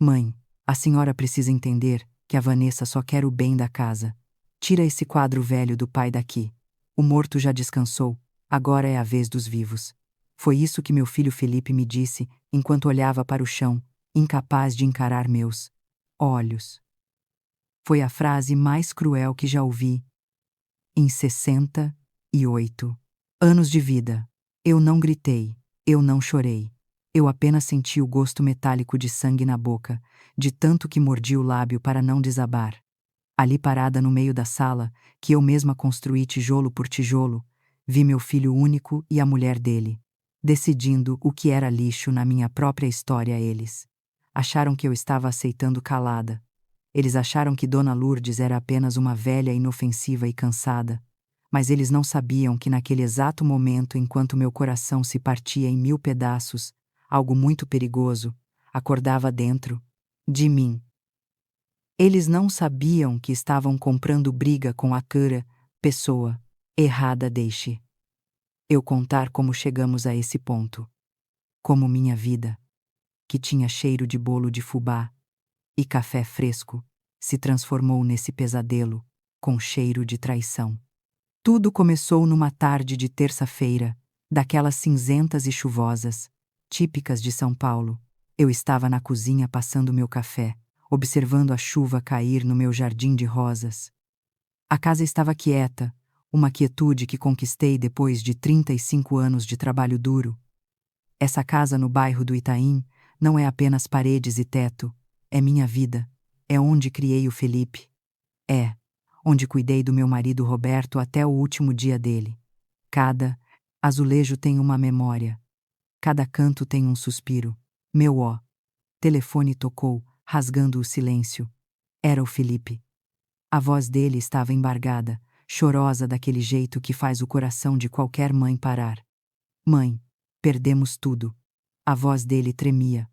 Mãe, a senhora precisa entender que a Vanessa só quer o bem da casa. Tira esse quadro velho do pai daqui. O morto já descansou, agora é a vez dos vivos. Foi isso que meu filho Felipe me disse enquanto olhava para o chão, incapaz de encarar meus olhos. Foi a frase mais cruel que já ouvi em 68 anos de vida. Eu não gritei, eu não chorei. Eu apenas senti o gosto metálico de sangue na boca, de tanto que mordi o lábio para não desabar. Ali parada no meio da sala, que eu mesma construí tijolo por tijolo, vi meu filho único e a mulher dele, decidindo o que era lixo na minha própria história. Eles acharam que eu estava aceitando calada. Eles acharam que Dona Lourdes era apenas uma velha inofensiva e cansada, mas eles não sabiam que naquele exato momento, enquanto meu coração se partia em 1000 pedaços, algo muito perigoso acordava dentro de mim. Eles não sabiam que estavam comprando briga com a cara, pessoa errada. Deixe eu contar como chegamos a esse ponto. Como minha vida, que tinha cheiro de bolo de fubá e café fresco, se transformou nesse pesadelo com cheiro de traição. Tudo começou numa tarde de terça-feira, daquelas cinzentas e chuvosas, típicas de São Paulo. Eu estava na cozinha passando meu café, observando a chuva cair no meu jardim de rosas. A casa estava quieta, uma quietude que conquistei depois de 35 anos de trabalho duro. Essa casa no bairro do Itaim não é apenas paredes e teto, é minha vida, é onde criei o Felipe. É onde cuidei do meu marido Roberto até o último dia dele. Cada azulejo tem uma memória. Cada canto tem um suspiro. Meu telefone tocou, rasgando o silêncio. Era o Felipe. A voz dele estava embargada, chorosa daquele jeito que faz o coração de qualquer mãe parar. Mãe, perdemos tudo. A voz dele tremia.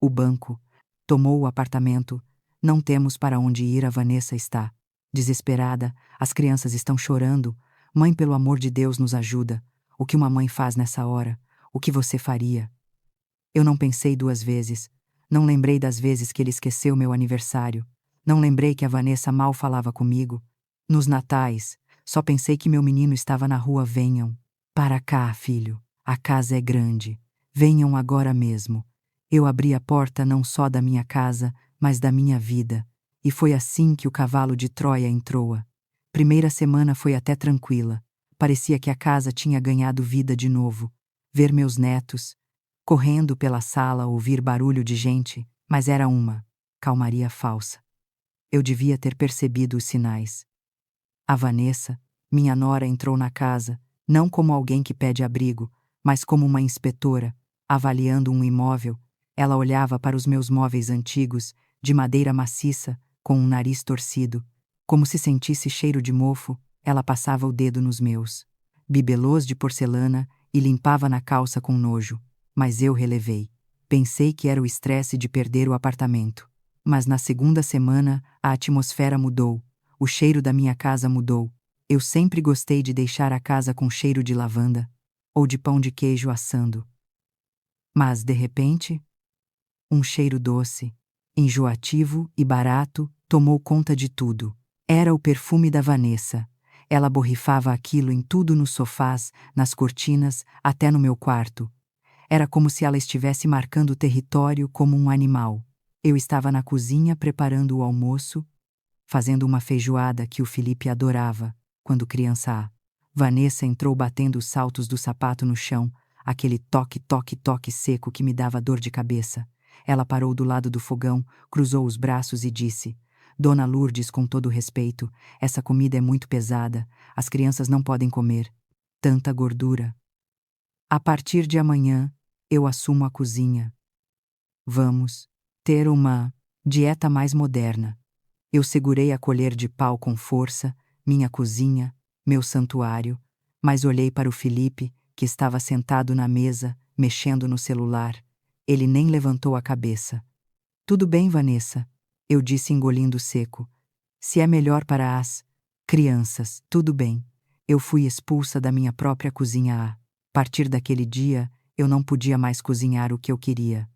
O banco tomou o apartamento. Não temos para onde ir. A Vanessa está desesperada, as crianças estão chorando. Mãe, pelo amor de Deus, nos ajuda. O que uma mãe faz nessa hora? O que você faria? Eu não pensei 2 vezes. Não lembrei das vezes que ele esqueceu meu aniversário. Não lembrei que a Vanessa mal falava comigo. Nos natais, só pensei que meu menino estava na rua. Venham para cá, filho. A casa é grande. Venham agora mesmo. Eu abri a porta não só da minha casa, mas da minha vida. E foi assim que o cavalo de Troia entrou. Primeira semana foi até tranquila. Parecia que a casa tinha ganhado vida de novo. Ver meus netos correndo pela sala, ouvir barulho de gente, mas era uma calmaria falsa. Eu devia ter percebido os sinais. A Vanessa, minha nora, entrou na casa, não como alguém que pede abrigo, mas como uma inspetora, avaliando um imóvel. Ela olhava para os meus móveis antigos, de madeira maciça, com um nariz torcido. Como se sentisse cheiro de mofo, ela passava o dedo nos meus bibelôs de porcelana e limpava na calça com nojo. Mas eu relevei. Pensei que era o estresse de perder o apartamento. Mas na segunda semana, a atmosfera mudou. O cheiro da minha casa mudou. Eu sempre gostei de deixar a casa com cheiro de lavanda ou de pão de queijo assando. Mas, de repente, um cheiro doce, enjoativo e barato tomou conta de tudo. Era o perfume da Vanessa. Ela borrifava aquilo em tudo, nos sofás, nas cortinas, até no meu quarto. Era como se ela estivesse marcando território como um animal. Eu estava na cozinha preparando o almoço, fazendo uma feijoada que o Felipe adorava, quando criança. Vanessa entrou batendo os saltos do sapato no chão, aquele toque, toque, toque seco que me dava dor de cabeça. Ela parou do lado do fogão, cruzou os braços e disse: Dona Lourdes, com todo respeito, essa comida é muito pesada, as crianças não podem comer tanta gordura. A partir de amanhã, eu assumo a cozinha. Vamos ter uma dieta mais moderna. Eu segurei a colher de pau com força, minha cozinha, meu santuário, mas olhei para o Felipe, que estava sentado na mesa, mexendo no celular. Ele nem levantou a cabeça. Tudo bem, Vanessa, eu disse engolindo seco. Se é melhor para as crianças, tudo bem. Eu fui expulsa da minha própria cozinha. A partir daquele dia, eu não podia mais cozinhar o que eu queria.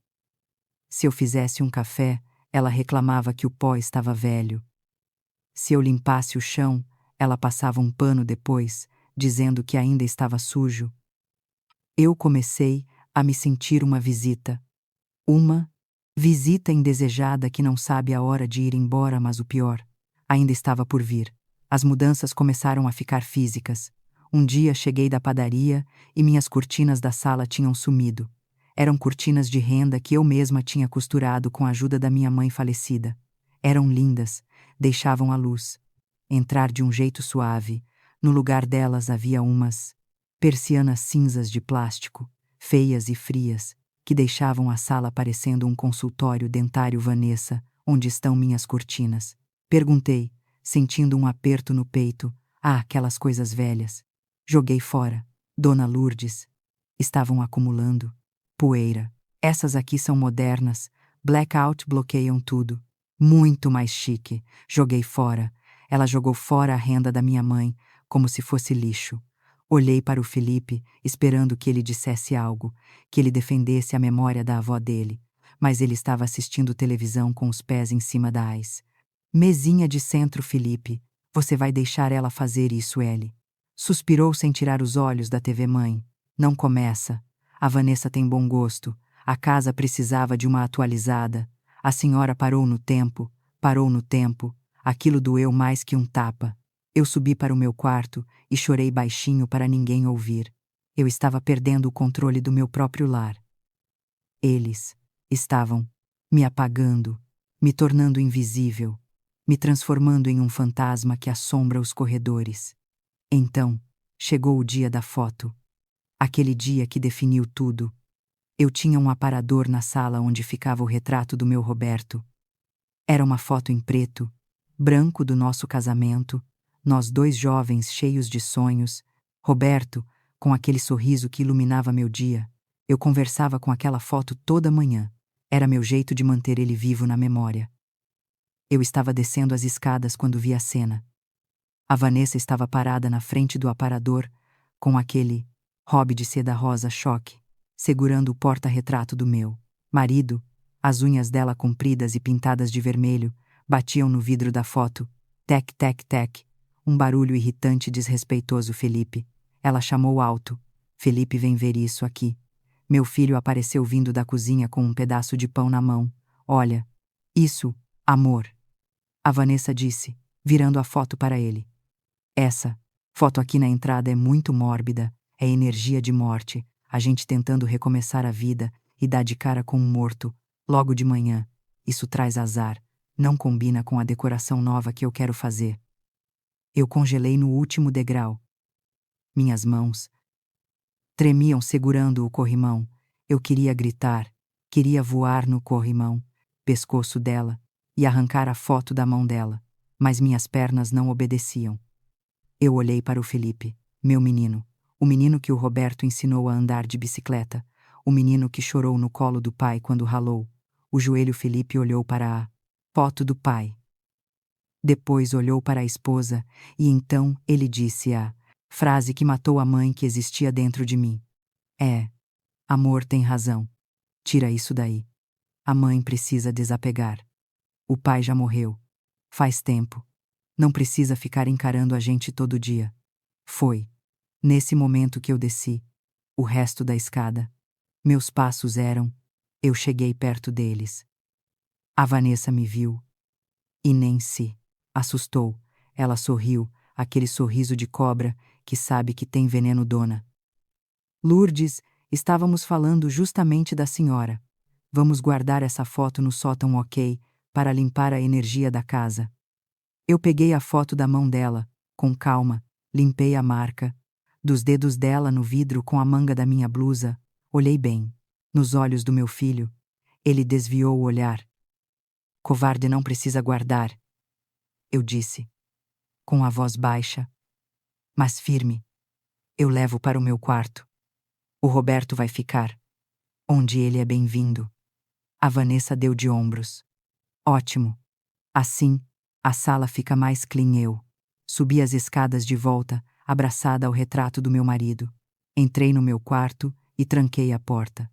Se eu fizesse um café, Ela reclamava que o pó estava velho. Se eu limpasse o chão, ela passava um pano depois, dizendo que ainda estava sujo. Eu comecei a me sentir uma visita. Uma visita indesejada que não sabe a hora de ir embora, mas o pior ainda estava por vir. As mudanças começaram a ficar físicas. Um dia cheguei da padaria e minhas cortinas da sala tinham sumido. Eram cortinas de renda que eu mesma tinha costurado com a ajuda da minha mãe falecida. Eram lindas, deixavam a luz entrar de um jeito suave. No lugar delas havia umas persianas cinzas de plástico, feias e frias, que deixavam a sala parecendo um consultório dentário. Vanessa, onde estão minhas cortinas? Perguntei, sentindo um aperto no peito. Ah, aquelas coisas velhas. Joguei fora. Dona Lourdes. Estavam acumulando poeira. Essas aqui são modernas. Blackout bloqueiam tudo. Muito mais chique. Joguei fora. Ela jogou fora a renda da minha mãe, como se fosse lixo. Olhei para o Felipe, esperando que ele dissesse algo, que ele defendesse a memória da avó dele, mas ele estava assistindo televisão com os pés em cima da ais. Mesinha de centro, Felipe. Você vai deixar ela fazer isso, Ellie? Suspirou sem tirar os olhos da TV Mãe. Não começa. A Vanessa tem bom gosto. A casa precisava de uma atualizada. A senhora parou no tempo. Parou no tempo. Aquilo doeu mais que um tapa. Eu subi para o meu quarto e chorei baixinho para ninguém ouvir. Eu estava perdendo o controle do meu próprio lar. Eles estavam me apagando, me tornando invisível, me transformando em um fantasma que assombra os corredores. Então, chegou o dia da foto. Aquele dia que definiu tudo. Eu tinha um aparador na sala onde ficava o retrato do meu Roberto. Era uma foto em preto, branco do nosso casamento, nós dois jovens cheios de sonhos, Roberto, com aquele sorriso que iluminava meu dia. Eu conversava com aquela foto toda manhã. Era meu jeito de manter ele vivo na memória. Eu estava descendo as escadas quando vi a cena. A Vanessa estava parada na frente do aparador, com aquele hobby de seda rosa choque, segurando o porta-retrato do meu marido. As unhas dela compridas e pintadas de vermelho batiam no vidro da foto. Tec, tec, tec. Um barulho irritante e desrespeitoso. Felipe. Ela chamou alto. Felipe, vem ver isso aqui. Meu filho apareceu vindo da cozinha com um pedaço de pão na mão. Olha. Isso, amor. A Vanessa disse, virando a foto para ele. Essa foto aqui na entrada é muito mórbida. É energia de morte. A gente tentando recomeçar a vida e dar de cara com um morto. Logo de manhã. Isso traz azar. Não combina com a decoração nova que eu quero fazer. Eu congelei no último degrau. Minhas mãos tremiam segurando o corrimão. Eu queria gritar, queria voar no corrimão, pescoço dela, e arrancar a foto da mão dela, mas minhas pernas não obedeciam. Eu olhei para o Felipe, meu menino, o menino que o Roberto ensinou a andar de bicicleta, o menino que chorou no colo do pai quando ralou. O joelho. Felipe olhou para a foto do pai. Depois olhou para a esposa e então ele disse a frase que matou a mãe que existia dentro de mim. Amor tem razão. Tira isso daí. A mãe precisa desapegar. O pai já morreu. Faz tempo. Não precisa ficar encarando a gente todo dia. Foi nesse momento que eu desci o resto da escada. Meus passos eram. Eu cheguei perto deles. A Vanessa me viu e nem se assustou. Ela sorriu, aquele sorriso de cobra que sabe que tem veneno. Dona Lourdes, estávamos falando justamente da senhora. Vamos guardar essa foto no sótão, ok, para limpar a energia da casa. Eu peguei a foto da mão dela, com calma, limpei a marca dos dedos dela no vidro com a manga da minha blusa, olhei bem nos olhos do meu filho. Ele desviou o olhar. Covarde, não precisa guardar, eu disse, com a voz baixa, mas firme. Eu levo para o meu quarto. O Roberto vai ficar onde ele é bem-vindo. A Vanessa deu de ombros. Ótimo. Assim, a sala fica mais clean. Eu subi as escadas de volta, abraçada ao retrato do meu marido. Entrei no meu quarto e tranquei a porta.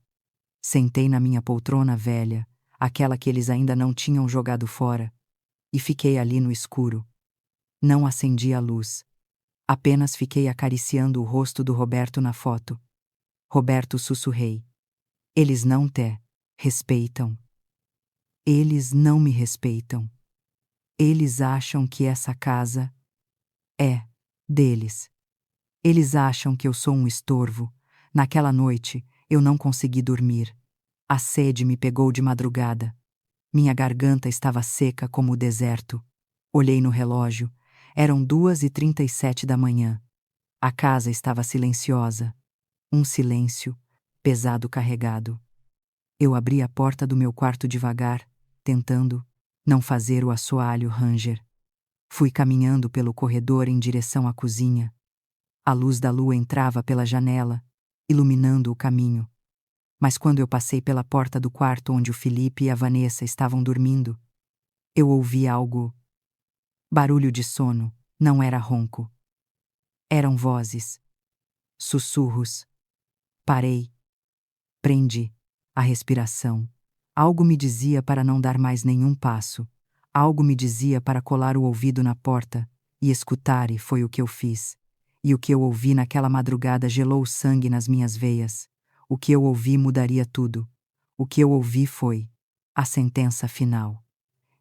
Sentei na minha poltrona velha, aquela que eles ainda não tinham jogado fora, e fiquei ali no escuro. Não acendi a luz. Apenas fiquei acariciando o rosto do Roberto na foto. Roberto, sussurrei. Eles não te respeitam. Eles não me respeitam. Eles acham que essa casa é deles. Eles acham que eu sou um estorvo. Naquela noite, eu não consegui dormir. A sede me pegou de madrugada. Minha garganta estava seca como o deserto. Olhei no relógio. Eram 2h37 da manhã. A casa estava silenciosa. Um silêncio, pesado carregado. Eu abri a porta do meu quarto devagar, tentando não fazer o assoalho ranger. Fui caminhando pelo corredor em direção à cozinha. A luz da lua entrava pela janela, iluminando o caminho. Mas quando eu passei pela porta do quarto onde o Felipe e a Vanessa estavam dormindo, eu ouvi algo. Barulho de sono, não era ronco. Eram vozes. Sussurros. Parei. Prendi a respiração. Algo me dizia para não dar mais nenhum passo. Algo me dizia para colar o ouvido na porta e escutar, e foi o que eu fiz. E o que eu ouvi naquela madrugada gelou o sangue nas minhas veias. O que eu ouvi mudaria tudo. O que eu ouvi foi a sentença final.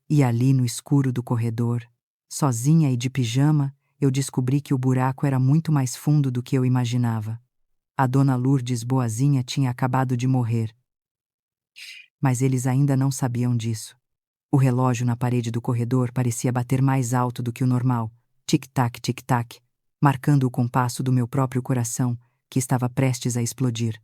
E ali no escuro do corredor, sozinha e de pijama, eu descobri que o buraco era muito mais fundo do que eu imaginava. A dona Lourdes boazinha tinha acabado de morrer. Mas eles ainda não sabiam disso. O relógio na parede do corredor parecia bater mais alto do que o normal. Tic-tac, tic-tac, marcando o compasso do meu próprio coração, que estava prestes a explodir.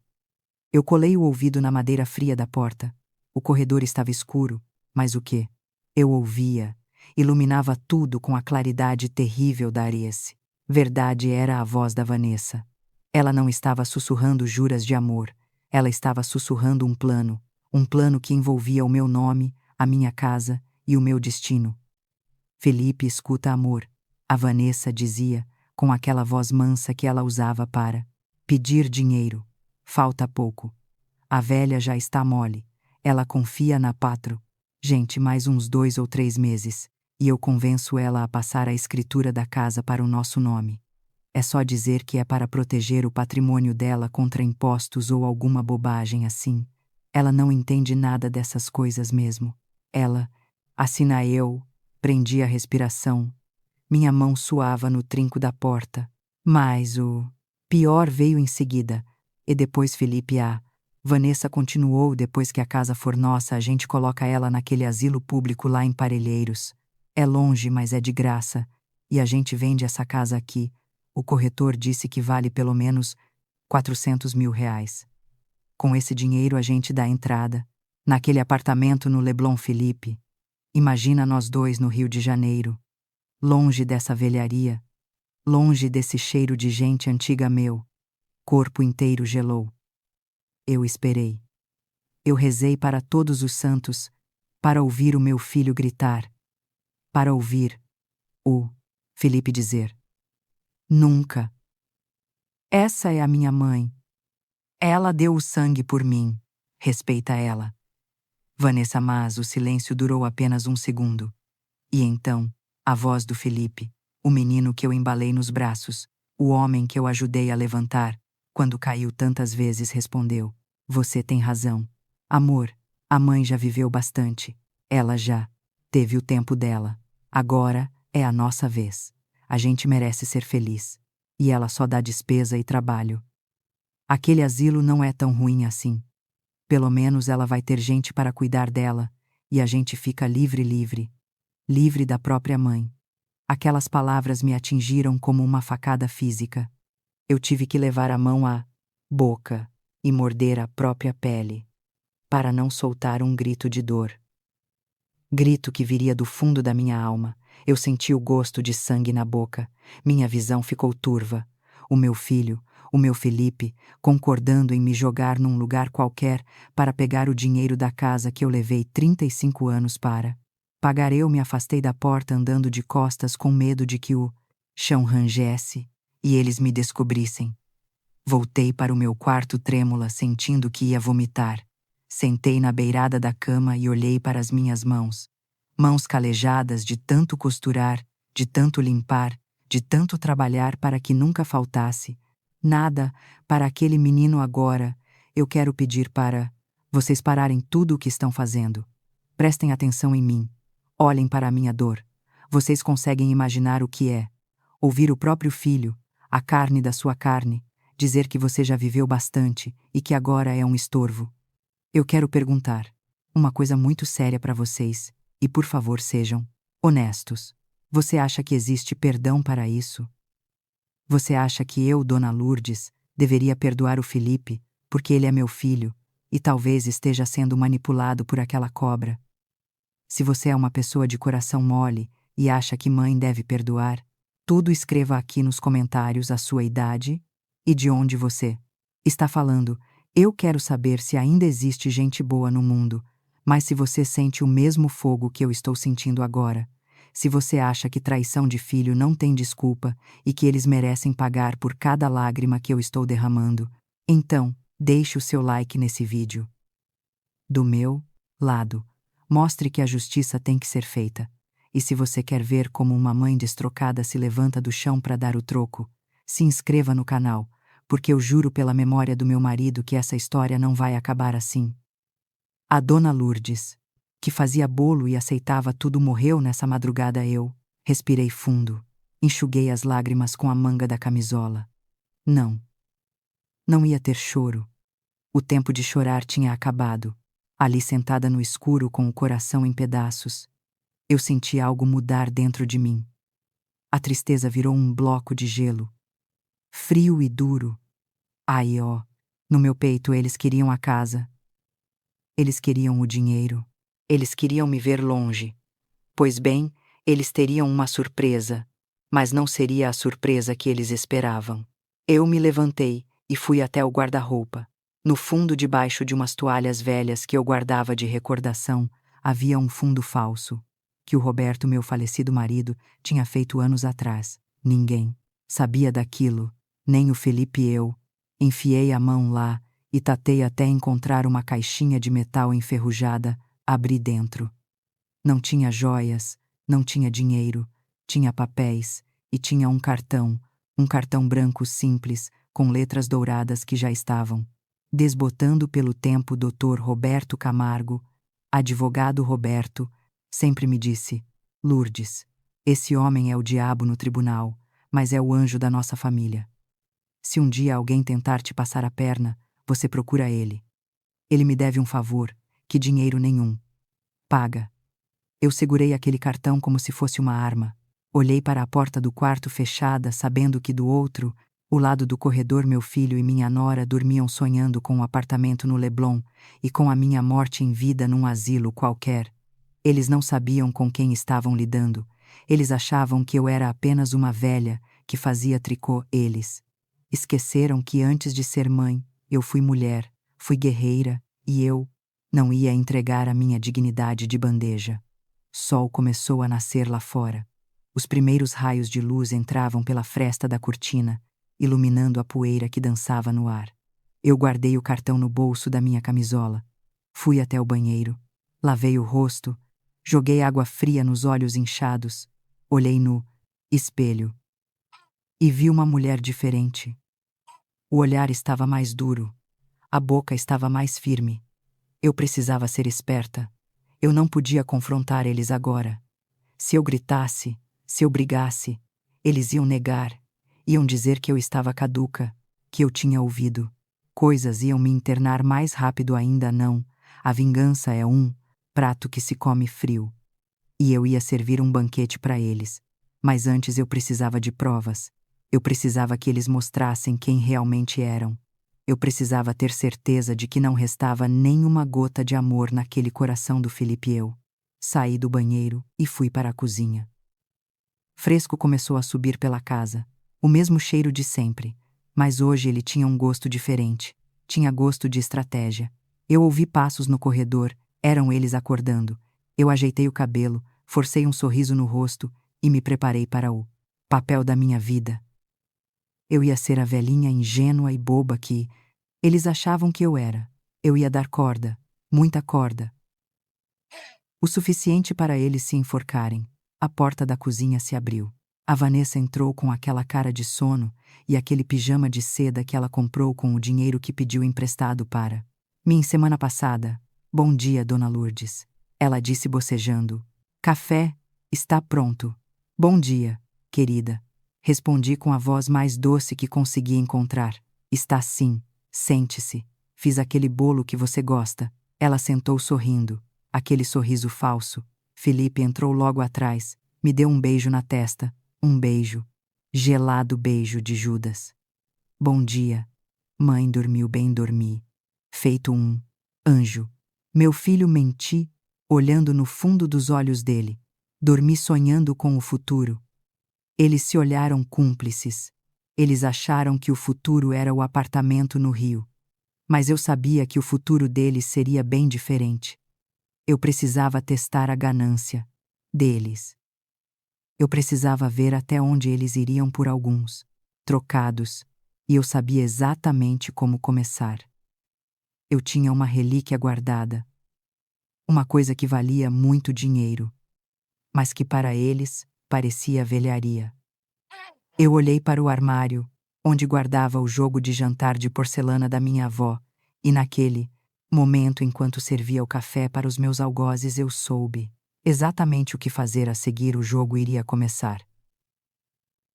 Eu colei o ouvido na madeira fria da porta. O corredor estava escuro, mas o quê? Eu ouvia. Iluminava tudo com a claridade terrível da Ariesse. Verdade, era a voz da Vanessa. Ela não estava sussurrando juras de amor. Ela estava sussurrando um plano que envolvia o meu nome, a minha casa e o meu destino. Felipe, escuta, amor, a Vanessa dizia, com aquela voz mansa que ela usava para pedir dinheiro. Falta pouco. A velha já está mole. Ela confia na Patro. Gente, mais uns 2 ou 3 meses, e eu convenço ela a passar a escritura da casa para o nosso nome. É só dizer que é para proteger o patrimônio dela contra impostos ou alguma bobagem assim. Ela não entende nada dessas coisas mesmo. Ela, assina eu, prendi a respiração. Minha mão suava no trinco da porta. Mas o pior veio em seguida. E depois Felipe a Vanessa continuou: depois que a casa for nossa, a gente coloca ela naquele asilo público lá em Parelheiros. É longe, mas é de graça. E a gente vende essa casa aqui. O corretor disse que vale pelo menos 400 mil reais. Com esse dinheiro a gente dá entrada. Naquele apartamento no Leblon Felipe. Imagina nós dois no Rio de Janeiro. Longe dessa velharia. Longe desse cheiro de gente antiga meu. Corpo inteiro gelou. Eu esperei. Eu rezei para todos os santos, para ouvir o meu filho gritar. Para ouvir o Felipe dizer: nunca. Essa é a minha mãe. Ela deu o sangue por mim. Respeita ela. Vanessa, mas o silêncio durou apenas um segundo. E então, a voz do Felipe, o menino que eu embalei nos braços, o homem que eu ajudei a levantar, quando caiu tantas vezes, respondeu: você tem razão. Amor, a mãe já viveu bastante. Ela já teve o tempo dela. Agora é a nossa vez. A gente merece ser feliz. E ela só dá despesa e trabalho. Aquele asilo não é tão ruim assim. Pelo menos ela vai ter gente para cuidar dela, e a gente fica livre da própria mãe. Aquelas palavras me atingiram como uma facada física. Eu tive que levar a mão à boca e morder a própria pele, para não soltar um grito de dor. Grito que viria do fundo da minha alma. Eu senti o gosto de sangue na boca. Minha visão ficou turva. O meu filho, o meu Felipe, concordando em me jogar num lugar qualquer para pegar o dinheiro da casa que eu levei 35 anos para pagar. Eu me afastei da porta andando de costas com medo de que o chão rangesse e eles me descobrissem. Voltei para o meu quarto trêmula, sentindo que ia vomitar. Sentei na beirada da cama e olhei para as minhas mãos. Mãos calejadas de tanto costurar, de tanto limpar, de tanto trabalhar para que nunca faltasse nada para aquele menino agora. Eu quero pedir para vocês pararem tudo o que estão fazendo. Prestem atenção em mim. Olhem para a minha dor. Vocês conseguem imaginar o que é ouvir o próprio filho, a carne da sua carne, dizer que você já viveu bastante e que agora é um estorvo. Eu quero perguntar uma coisa muito séria para vocês, e por favor sejam honestos. Você acha que existe perdão para isso? Você acha que eu, Dona Lourdes, deveria perdoar o Felipe, porque ele é meu filho, e talvez esteja sendo manipulado por aquela cobra? Se você é uma pessoa de coração mole e acha que mãe deve perdoar, tudo escreva aqui nos comentários a sua idade e de onde você está falando. Eu quero saber se ainda existe gente boa no mundo, mas se você sente o mesmo fogo que eu estou sentindo agora, se você acha que traição de filho não tem desculpa e que eles merecem pagar por cada lágrima que eu estou derramando, então, deixe o seu like nesse vídeo. Do meu lado, mostre que a justiça tem que ser feita. E se você quer ver como uma mãe destrocada se levanta do chão para dar o troco, se inscreva no canal, porque eu juro pela memória do meu marido que essa história não vai acabar assim. A Dona Lourdes, que fazia bolo e aceitava tudo, morreu nessa madrugada. Eu respirei fundo, enxuguei as lágrimas com a manga da camisola. Não ia ter choro. O tempo de chorar tinha acabado. Ali sentada no escuro com o coração em pedaços, eu senti algo mudar dentro de mim. A tristeza virou um bloco de gelo, frio e duro. Ai, ó, no meu peito eles queriam a casa. Eles queriam o dinheiro. Eles queriam me ver longe. Pois bem, eles teriam uma surpresa, mas não seria a surpresa que eles esperavam. Eu me levantei e fui até o guarda-roupa. No fundo, debaixo de umas toalhas velhas que eu guardava de recordação, havia um fundo falso, que o Roberto, meu falecido marido, tinha feito anos atrás. Ninguém sabia daquilo, nem o Felipe e eu. Enfiei a mão lá e tatei até encontrar uma caixinha de metal enferrujada. Abri dentro. Não tinha joias, não tinha dinheiro, tinha papéis e tinha um cartão branco simples, com letras douradas que já estavam desbotando pelo tempo. Dr. Roberto Camargo, advogado Roberto, sempre me disse: Lourdes, esse homem é o diabo no tribunal, mas é o anjo da nossa família. Se um dia alguém tentar te passar a perna, você procura ele. Ele me deve um favor, que dinheiro nenhum. Paga. Eu segurei aquele cartão como se fosse uma arma. Olhei para a porta do quarto fechada, sabendo que do outro, o lado do corredor, meu filho e minha nora dormiam sonhando com um apartamento no Leblon e com a minha morte em vida num asilo qualquer. Eles não sabiam com quem estavam lidando. Eles achavam que eu era apenas uma velha que fazia tricô. Eles esqueceram que antes de ser mãe, eu fui mulher, fui guerreira, e eu não ia entregar a minha dignidade de bandeja. Sol começou a nascer lá fora. Os primeiros raios de luz entravam pela fresta da cortina, iluminando a poeira que dançava no ar. Eu guardei o cartão no bolso da minha camisola. Fui até o banheiro, lavei o rosto, joguei água fria nos olhos inchados, olhei no espelho e vi uma mulher diferente. O olhar estava mais duro, a boca estava mais firme. Eu precisava ser esperta. Eu não podia confrontar eles agora. Se eu gritasse, se eu brigasse, eles iam negar, iam dizer que eu estava caduca, que eu tinha ouvido. Coisas iam me internar mais rápido ainda. Não, a vingança é um prato que se come frio. E eu ia servir um banquete para eles. Mas antes eu precisava de provas. Eu precisava que eles mostrassem quem realmente eram. Eu precisava ter certeza de que não restava nenhuma gota de amor naquele coração do Felipe. Eu saí do banheiro e fui para a cozinha. Fresco começou a subir pela casa, o mesmo cheiro de sempre, mas hoje ele tinha um gosto diferente, tinha gosto de estratégia. Eu ouvi passos no corredor, eram eles acordando. Eu ajeitei o cabelo, forcei um sorriso no rosto e me preparei para o papel da minha vida. Eu ia ser a velhinha ingênua e boba que eles achavam que eu era. Eu ia dar corda. Muita corda. O suficiente para eles se enforcarem. A porta da cozinha se abriu. A Vanessa entrou com aquela cara de sono e aquele pijama de seda que ela comprou com o dinheiro que pediu emprestado para mim semana passada. Bom dia, Dona Lourdes. Ela disse bocejando. Café está pronto. Bom dia, querida. Respondi com a voz mais doce que consegui encontrar. Está sim. Sente-se. Fiz aquele bolo que você gosta. Ela sentou sorrindo. Aquele sorriso falso. Felipe entrou logo atrás. Me deu um beijo na testa. Um beijo. Gelado beijo de Judas. Bom dia. Mãe dormiu bem, dormi. Feito um anjo. Meu filho, menti, olhando no fundo dos olhos dele. Dormi sonhando com o futuro. Eles se olharam cúmplices. Eles acharam que o futuro era o apartamento no Rio. Mas eu sabia que o futuro deles seria bem diferente. Eu precisava testar a ganância deles. Eu precisava ver até onde eles iriam por alguns trocados, e eu sabia exatamente como começar. Eu tinha uma relíquia guardada, uma coisa que valia muito dinheiro, mas que para eles parecia velharia. Eu olhei para o armário, onde guardava o jogo de jantar de porcelana da minha avó, e naquele momento, enquanto servia o café para os meus algozes, eu soube exatamente o que fazer a seguir. O jogo iria começar.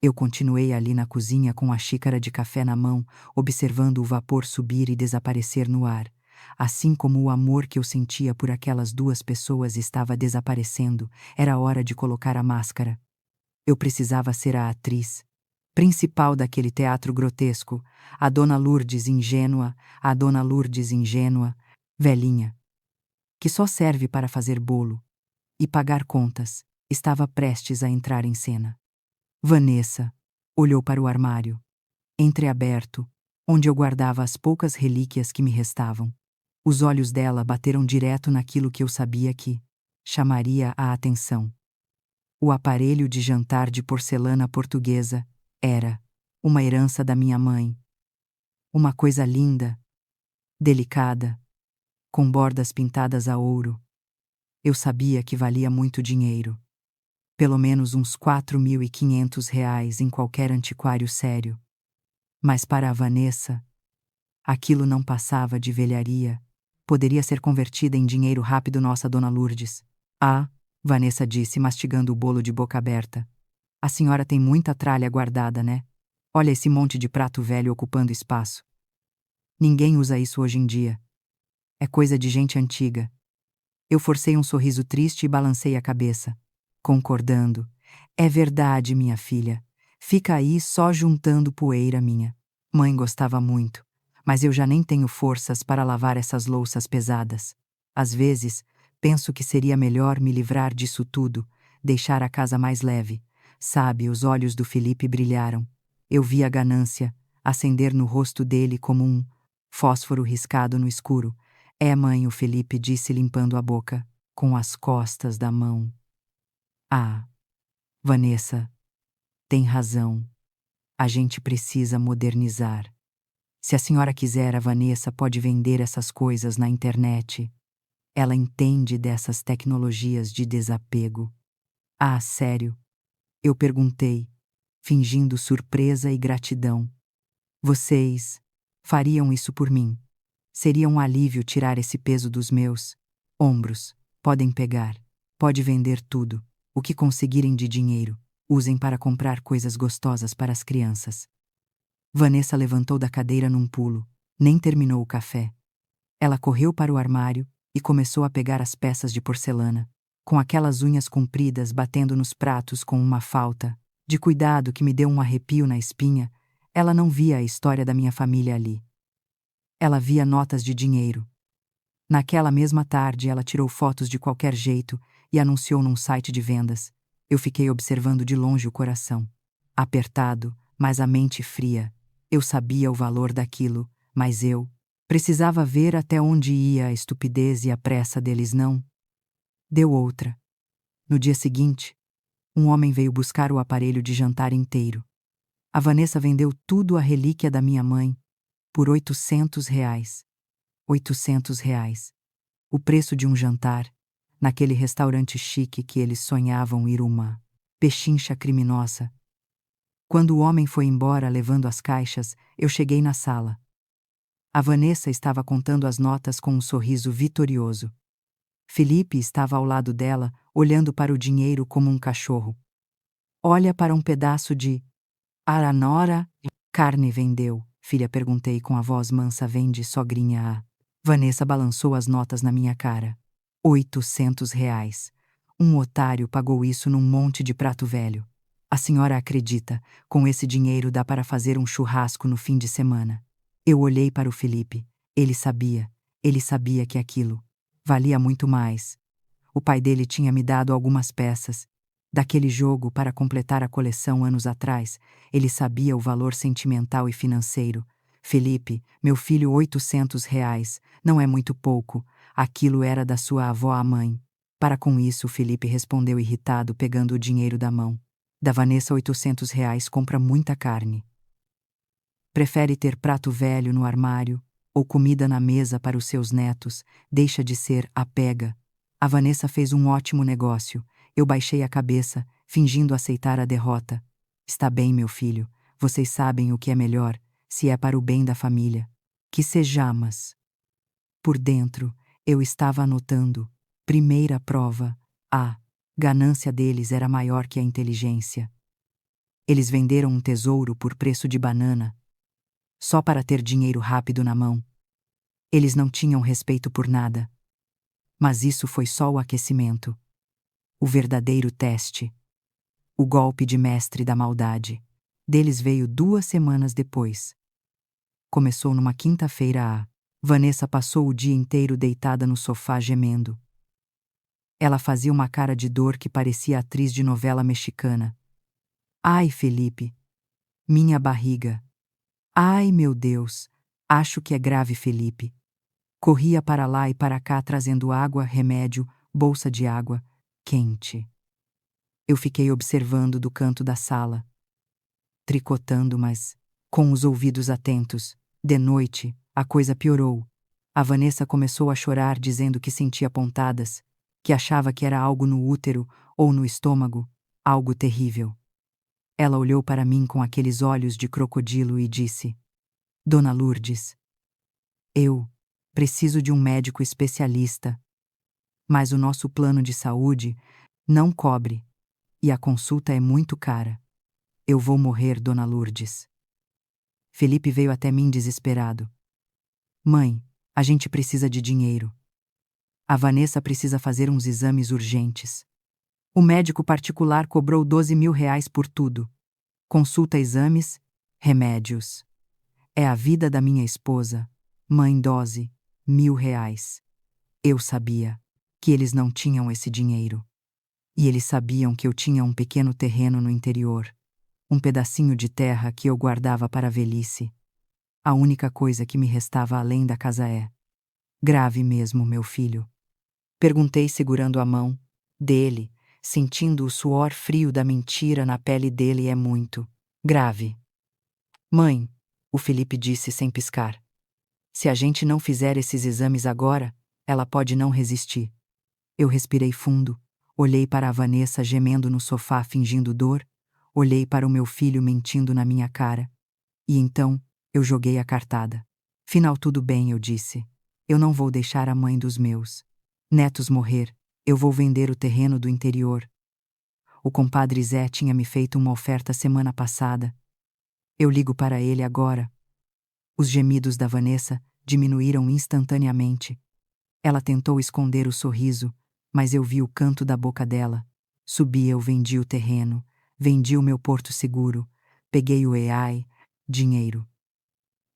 Eu continuei ali na cozinha com a xícara de café na mão, observando o vapor subir e desaparecer no ar. Assim como o amor que eu sentia por aquelas duas pessoas estava desaparecendo, era hora de colocar a máscara. Eu precisava ser a atriz principal daquele teatro grotesco, a Dona Lourdes ingênua, a Dona Lourdes ingênua, velhinha, que só serve para fazer bolo e pagar contas, estava prestes a entrar em cena. Vanessa olhou para o armário, entreaberto, onde eu guardava as poucas relíquias que me restavam. Os olhos dela bateram direto naquilo que eu sabia que chamaria a atenção. O aparelho de jantar de porcelana portuguesa era uma herança da minha mãe. Uma coisa linda, delicada, com bordas pintadas a ouro. Eu sabia que valia muito dinheiro. Pelo menos uns R$ 4.500 em qualquer antiquário sério. Mas para a Vanessa, aquilo não passava de velharia. Poderia ser convertida em dinheiro rápido, nossa Dona Lourdes. Ah, Vanessa disse, mastigando o bolo de boca aberta. A senhora tem muita tralha guardada, né? Olha esse monte de prato velho ocupando espaço. Ninguém usa isso hoje em dia. É coisa de gente antiga. Eu forcei um sorriso triste e balancei a cabeça, concordando. É verdade, minha filha. Fica aí só juntando poeira, minha. Mãe gostava muito, mas eu já nem tenho forças para lavar essas louças pesadas. Às vezes, penso que seria melhor me livrar disso tudo, deixar a casa mais leve. Sabe, os olhos do Felipe brilharam. Eu vi a ganância acender no rosto dele como um fósforo riscado no escuro. É, mãe, o Felipe disse limpando a boca, com as costas da mão. Ah, Vanessa, tem razão. A gente precisa modernizar. Se a senhora quiser, a Vanessa pode vender essas coisas na internet. Ela entende dessas tecnologias de desapego. Ah, sério? Eu perguntei, fingindo surpresa e gratidão. Vocês fariam isso por mim? Seria um alívio tirar esse peso dos meus ombros. Podem pegar, pode vender tudo, o que conseguirem de dinheiro. Usem para comprar coisas gostosas para as crianças. Vanessa levantou da cadeira num pulo, nem terminou o café. Ela correu para o armário e começou a pegar as peças de porcelana, com aquelas unhas compridas batendo nos pratos com uma falta de cuidado que me deu um arrepio na espinha. Ela não via a história da minha família ali. Ela via notas de dinheiro. Naquela mesma tarde, ela tirou fotos de qualquer jeito e anunciou num site de vendas. Eu fiquei observando de longe, o coração apertado, mas a mente fria. Eu sabia o valor daquilo, mas eu precisava ver até onde ia a estupidez e a pressa deles. Não deu outra. No dia seguinte, um homem veio buscar o aparelho de jantar inteiro. A Vanessa vendeu tudo, a relíquia da minha mãe, por R$ 800. R$ 800. O preço de um jantar, naquele restaurante chique que eles sonhavam ir, uma pechincha criminosa. Quando o homem foi embora levando as caixas, eu cheguei na sala. A Vanessa estava contando as notas com um sorriso vitorioso. Felipe estava ao lado dela, olhando para o dinheiro como um cachorro. Olha para um pedaço de aranora. Carne vendeu, filha? Perguntei com a voz mansa. Vende, sogrinha. Vanessa balançou as notas na minha cara. R$ 800. Um otário pagou isso num monte de prato velho. A senhora acredita, com esse dinheiro dá para fazer um churrasco no fim de semana. Eu olhei para o Felipe. Ele sabia que aquilo valia muito mais. O pai dele tinha me dado algumas peças daquele jogo para completar a coleção anos atrás. Ele sabia o valor sentimental e financeiro. Felipe, meu filho, R$ 800, não é muito pouco. Aquilo era da sua avó, a mãe. Para com isso, Felipe respondeu irritado, pegando o dinheiro da mão. Da Vanessa, R$ 800 compra muita carne. Prefere ter prato velho no armário ou comida na mesa para os seus netos. Deixa de ser a pega. A Vanessa fez um ótimo negócio. Eu baixei a cabeça, fingindo aceitar a derrota. Está bem, meu filho. Vocês sabem o que é melhor, se é para o bem da família. Que sejamos. Por dentro, eu estava anotando. Primeira prova. A ganância deles era maior que a inteligência. Eles venderam um tesouro por preço de banana, só para ter dinheiro rápido na mão. Eles não tinham respeito por nada. Mas isso foi só o aquecimento. O verdadeiro teste. O golpe de mestre da maldade deles veio 2 semanas depois. Começou numa quinta-feira. A Vanessa passou o dia inteiro deitada no sofá gemendo. Ela fazia uma cara de dor que parecia atriz de novela mexicana. Ai, Felipe. Minha barriga. Ai, meu Deus. Acho que é grave, Felipe. Corria para lá e para cá trazendo água, remédio, bolsa de água, quente. Eu fiquei observando do canto da sala, tricotando, mas com os ouvidos atentos. De noite, a coisa piorou. A Vanessa começou a chorar dizendo que sentia pontadas, que achava que era algo no útero ou no estômago, algo terrível. Ela olhou para mim com aqueles olhos de crocodilo e disse: Dona Lourdes, eu preciso de um médico especialista, mas o nosso plano de saúde não cobre e a consulta é muito cara. Eu vou morrer, Dona Lourdes. Felipe veio até mim desesperado. Mãe, a gente precisa de dinheiro. A Vanessa precisa fazer uns exames urgentes. O médico particular cobrou R$ 12.000 por tudo. Consulta, exames, remédios. É a vida da minha esposa. Mãe, dose, R$ 1.000. Eu sabia que eles não tinham esse dinheiro. E eles sabiam que eu tinha um pequeno terreno no interior. Um pedacinho de terra que eu guardava para a velhice. A única coisa que me restava além da casa é... Grave mesmo, meu filho? Perguntei segurando a mão dele, sentindo o suor frio da mentira na pele dele. É muito grave. Mãe, o Felipe disse sem piscar. Se a gente não fizer esses exames agora, ela pode não resistir. Eu respirei fundo, olhei para a Vanessa gemendo no sofá fingindo dor, olhei para o meu filho mentindo na minha cara. E então, eu joguei a cartada. Final, tudo bem, eu disse. Eu não vou deixar a mãe dos meus netos morrer. Eu vou vender o terreno do interior. O compadre Zé tinha me feito uma oferta semana passada. Eu ligo para ele agora. Os gemidos da Vanessa diminuíram instantaneamente. Ela tentou esconder o sorriso, mas eu vi o canto da boca dela. Subi, eu vendi o terreno, vendi o meu porto seguro, peguei o EAI, dinheiro.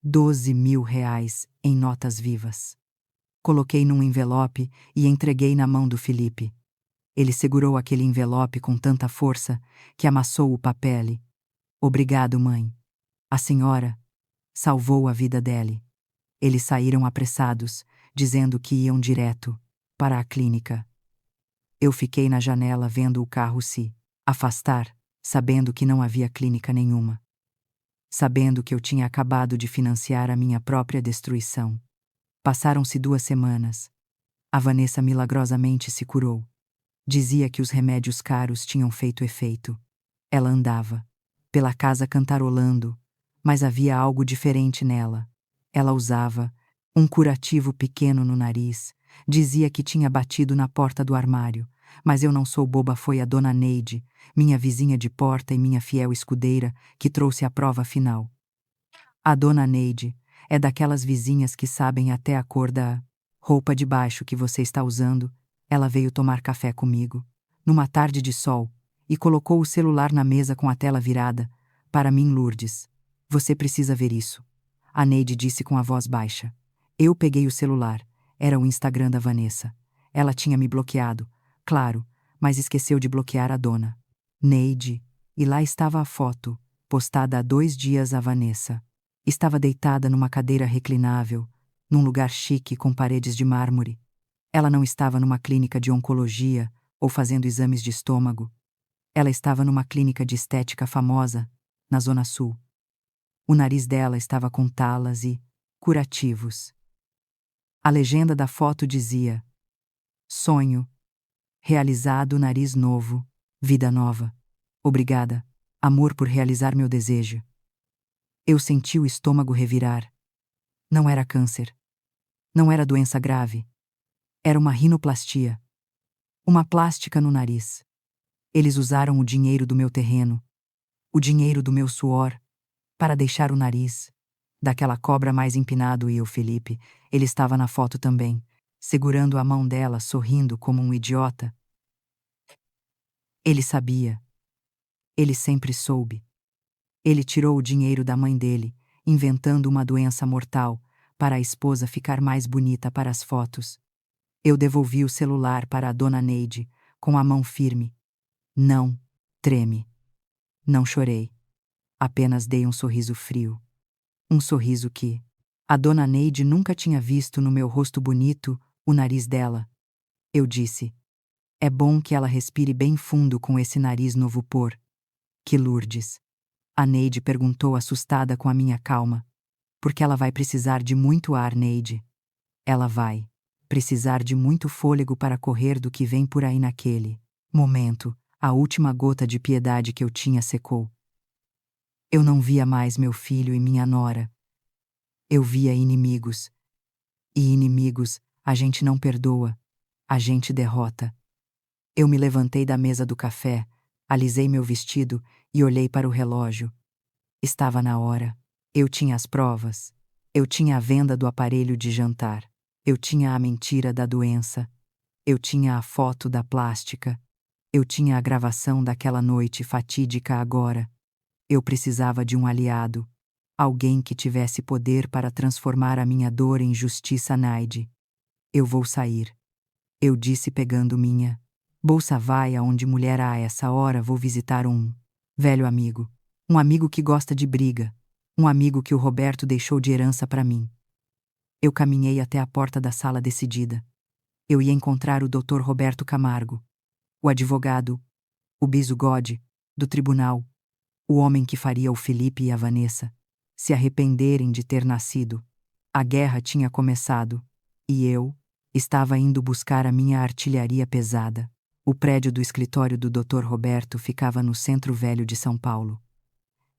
R$ 12.000 em notas vivas. Coloquei num envelope e entreguei na mão do Felipe. Ele segurou aquele envelope com tanta força que amassou o papel. Obrigado, mãe. A senhora salvou a vida dele. Eles saíram apressados, dizendo que iam direto para a clínica. Eu fiquei na janela vendo o carro se afastar, sabendo que não havia clínica nenhuma. Sabendo que eu tinha acabado de financiar a minha própria destruição. Passaram-se 2 semanas. A Vanessa milagrosamente se curou. Dizia que os remédios caros tinham feito efeito. Ela andava pela casa cantarolando, mas havia algo diferente nela. Ela usava um curativo pequeno no nariz. Dizia que tinha batido na porta do armário, mas eu não sou boba, foi a dona Neide, minha vizinha de porta e minha fiel escudeira, que trouxe a prova final. A dona Neide é daquelas vizinhas que sabem até a cor da roupa de baixo que você está usando. Ela veio tomar café comigo, numa tarde de sol, e colocou o celular na mesa com a tela virada. Para mim, Lourdes, você precisa ver isso. A Neide disse com a voz baixa. Eu peguei o celular. Era o Instagram da Vanessa. Ela tinha me bloqueado, claro, mas esqueceu de bloquear a dona Neide, e lá estava a foto, postada há 2 dias a Vanessa. Estava deitada numa cadeira reclinável, num lugar chique com paredes de mármore. Ela não estava numa clínica de oncologia ou fazendo exames de estômago. Ela estava numa clínica de estética famosa, na Zona Sul. O nariz dela estava com talas e curativos. A legenda da foto dizia: sonho, realizado, nariz novo, vida nova. Obrigada, amor, por realizar meu desejo. Eu senti o estômago revirar. Não era câncer. Não era doença grave. Era uma rinoplastia. Uma plástica no nariz. Eles usaram o dinheiro do meu terreno, o dinheiro do meu suor, para deixar o nariz daquela cobra mais empinado, e o Felipe, ele estava na foto também, segurando a mão dela, sorrindo como um idiota. Ele sabia. Ele sempre soube. Ele tirou o dinheiro da mãe dele, inventando uma doença mortal, para a esposa ficar mais bonita para as fotos. Eu devolvi o celular para a dona Neide, com a mão firme. Não treme. Não chorei. Apenas dei um sorriso frio. Um sorriso que a dona Neide nunca tinha visto no meu rosto bonito, o nariz dela. Eu disse: é bom que ela respire bem fundo com esse nariz novo por. Que Lourdes? A Neide perguntou, assustada com a minha calma. Porque ela vai precisar de muito ar, Neide. Ela vai precisar de muito fôlego para correr do que vem por aí. Naquele momento, a última gota de piedade que eu tinha secou. Eu não via mais meu filho e minha nora. Eu via inimigos. E inimigos, a gente não perdoa, a gente derrota. Eu me levantei da mesa do café, alisei meu vestido e olhei para o relógio. Estava na hora. Eu tinha as provas. Eu tinha a venda do aparelho de jantar. Eu tinha a mentira da doença. Eu tinha a foto da plástica. Eu tinha a gravação daquela noite fatídica agora. Eu precisava de um aliado. Alguém que tivesse poder para transformar a minha dor em justiça. Naide. Eu vou sair. Eu disse, pegando minha bolsa. Vai aonde mulher há essa hora. Vou visitar um velho amigo. Um amigo que gosta de briga. Um amigo que o Roberto deixou de herança para mim. Eu caminhei até a porta da sala decidida. Eu ia encontrar o Dr. Roberto Camargo, o advogado, o bisugode do tribunal, o homem que faria o Felipe e a Vanessa se arrependerem de ter nascido. A guerra tinha começado, e eu estava indo buscar a minha artilharia pesada. O prédio do escritório do Dr. Roberto ficava no centro velho de São Paulo.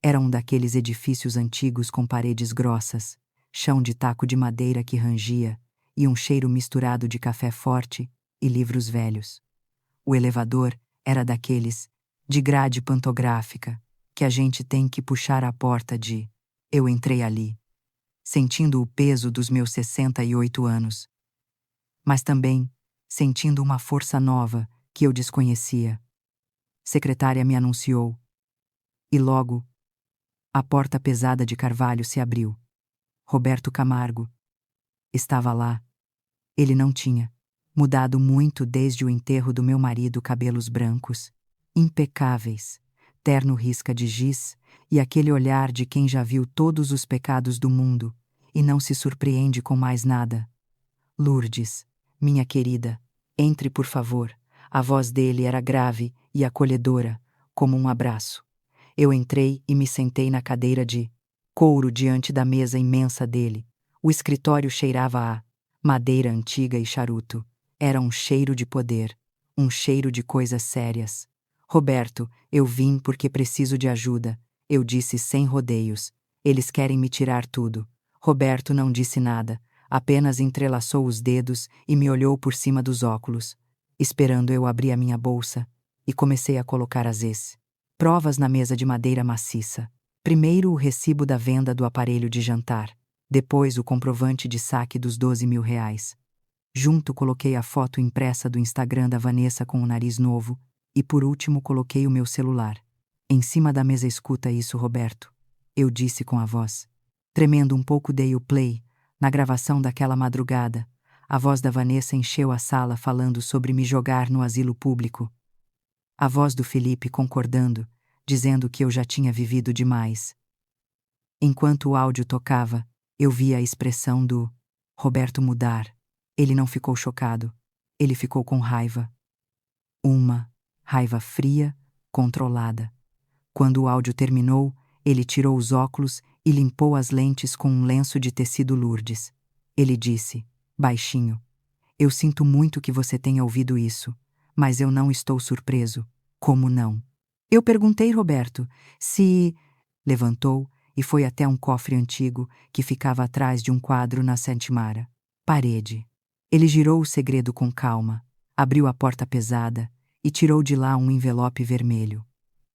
Era um daqueles edifícios antigos com paredes grossas, chão de taco de madeira que rangia e um cheiro misturado de café forte e livros velhos. O elevador era daqueles de grade pantográfica que a gente tem que puxar a porta de. Eu entrei ali, sentindo o peso dos meus 68 anos, mas também sentindo uma força nova que eu desconhecia. Secretária me anunciou, e logo a porta pesada de carvalho se abriu. Roberto Camargo estava lá. Ele não tinha mudado muito desde o enterro do meu marido. Cabelos brancos, impecáveis, terno risca de giz e aquele olhar de quem já viu todos os pecados do mundo e não se surpreende com mais nada. Lourdes, minha querida, entre por favor. A voz dele era grave e acolhedora, como um abraço. Eu entrei e me sentei na cadeira de couro diante da mesa imensa dele. O escritório cheirava a madeira antiga e charuto. Era um cheiro de poder, um cheiro de coisas sérias. Roberto, eu vim porque preciso de ajuda, eu disse sem rodeios. Eles querem me tirar tudo. Roberto não disse nada, apenas entrelaçou os dedos e me olhou por cima dos óculos. Esperando, eu abri a minha bolsa e comecei a colocar as provas na mesa de madeira maciça. Primeiro o recibo da venda do aparelho de jantar, depois o comprovante de saque dos 12 mil reais. Junto coloquei a foto impressa do Instagram da Vanessa com o nariz novo e por último coloquei o meu celular. Em cima da mesa. Escuta isso, Roberto, eu disse com a voz. Tremendo um pouco dei o play, na gravação daquela madrugada. A voz da Vanessa encheu a sala falando sobre me jogar no asilo público. A voz do Felipe concordando, dizendo que eu já tinha vivido demais. Enquanto o áudio tocava, eu via a expressão do Roberto mudar. Ele não ficou chocado. Ele ficou com raiva. Uma raiva fria, controlada. Quando o áudio terminou, ele tirou os óculos e limpou as lentes com um lenço de tecido Lourdes. Ele disse, baixinho: eu sinto muito que você tenha ouvido isso, mas eu não estou surpreso. Como não? Eu perguntei Roberto se... Levantou e foi até um cofre antigo que ficava atrás de um quadro na Santimara. Parede. Ele girou o segredo com calma, abriu a porta pesada e tirou de lá um envelope vermelho.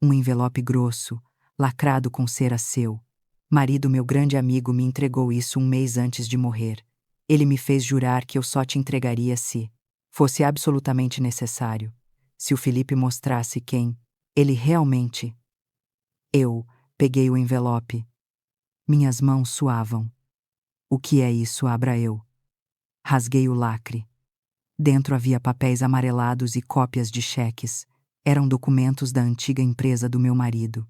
Um envelope grosso, lacrado com cera seu. Marido, meu grande amigo, me entregou isso um mês antes de morrer. Ele me fez jurar que eu só te entregaria se fosse absolutamente necessário. Se o Felipe mostrasse quem ele realmente... Eu peguei o envelope. Minhas mãos suavam. O que é isso? Abra eu. Rasguei o lacre. Dentro havia papéis amarelados e cópias de cheques. Eram documentos da antiga empresa do meu marido.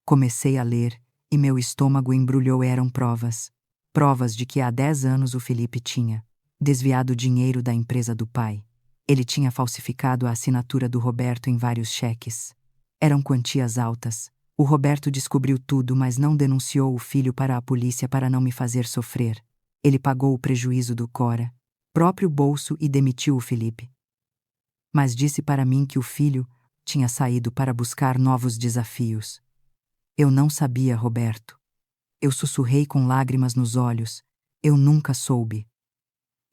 Comecei a ler e meu estômago embrulhou. Eram provas. Provas de que há 10 anos o Felipe tinha desviado dinheiro da empresa do pai. Ele tinha falsificado a assinatura do Roberto em vários cheques. Eram quantias altas. O Roberto descobriu tudo, mas não denunciou o filho para a polícia para não me fazer sofrer. Ele pagou o prejuízo do Cora, próprio bolso, e demitiu o Felipe. Mas disse para mim que o filho tinha saído para buscar novos desafios. Eu não sabia, Roberto. Eu sussurrei com lágrimas nos olhos. Eu nunca soube.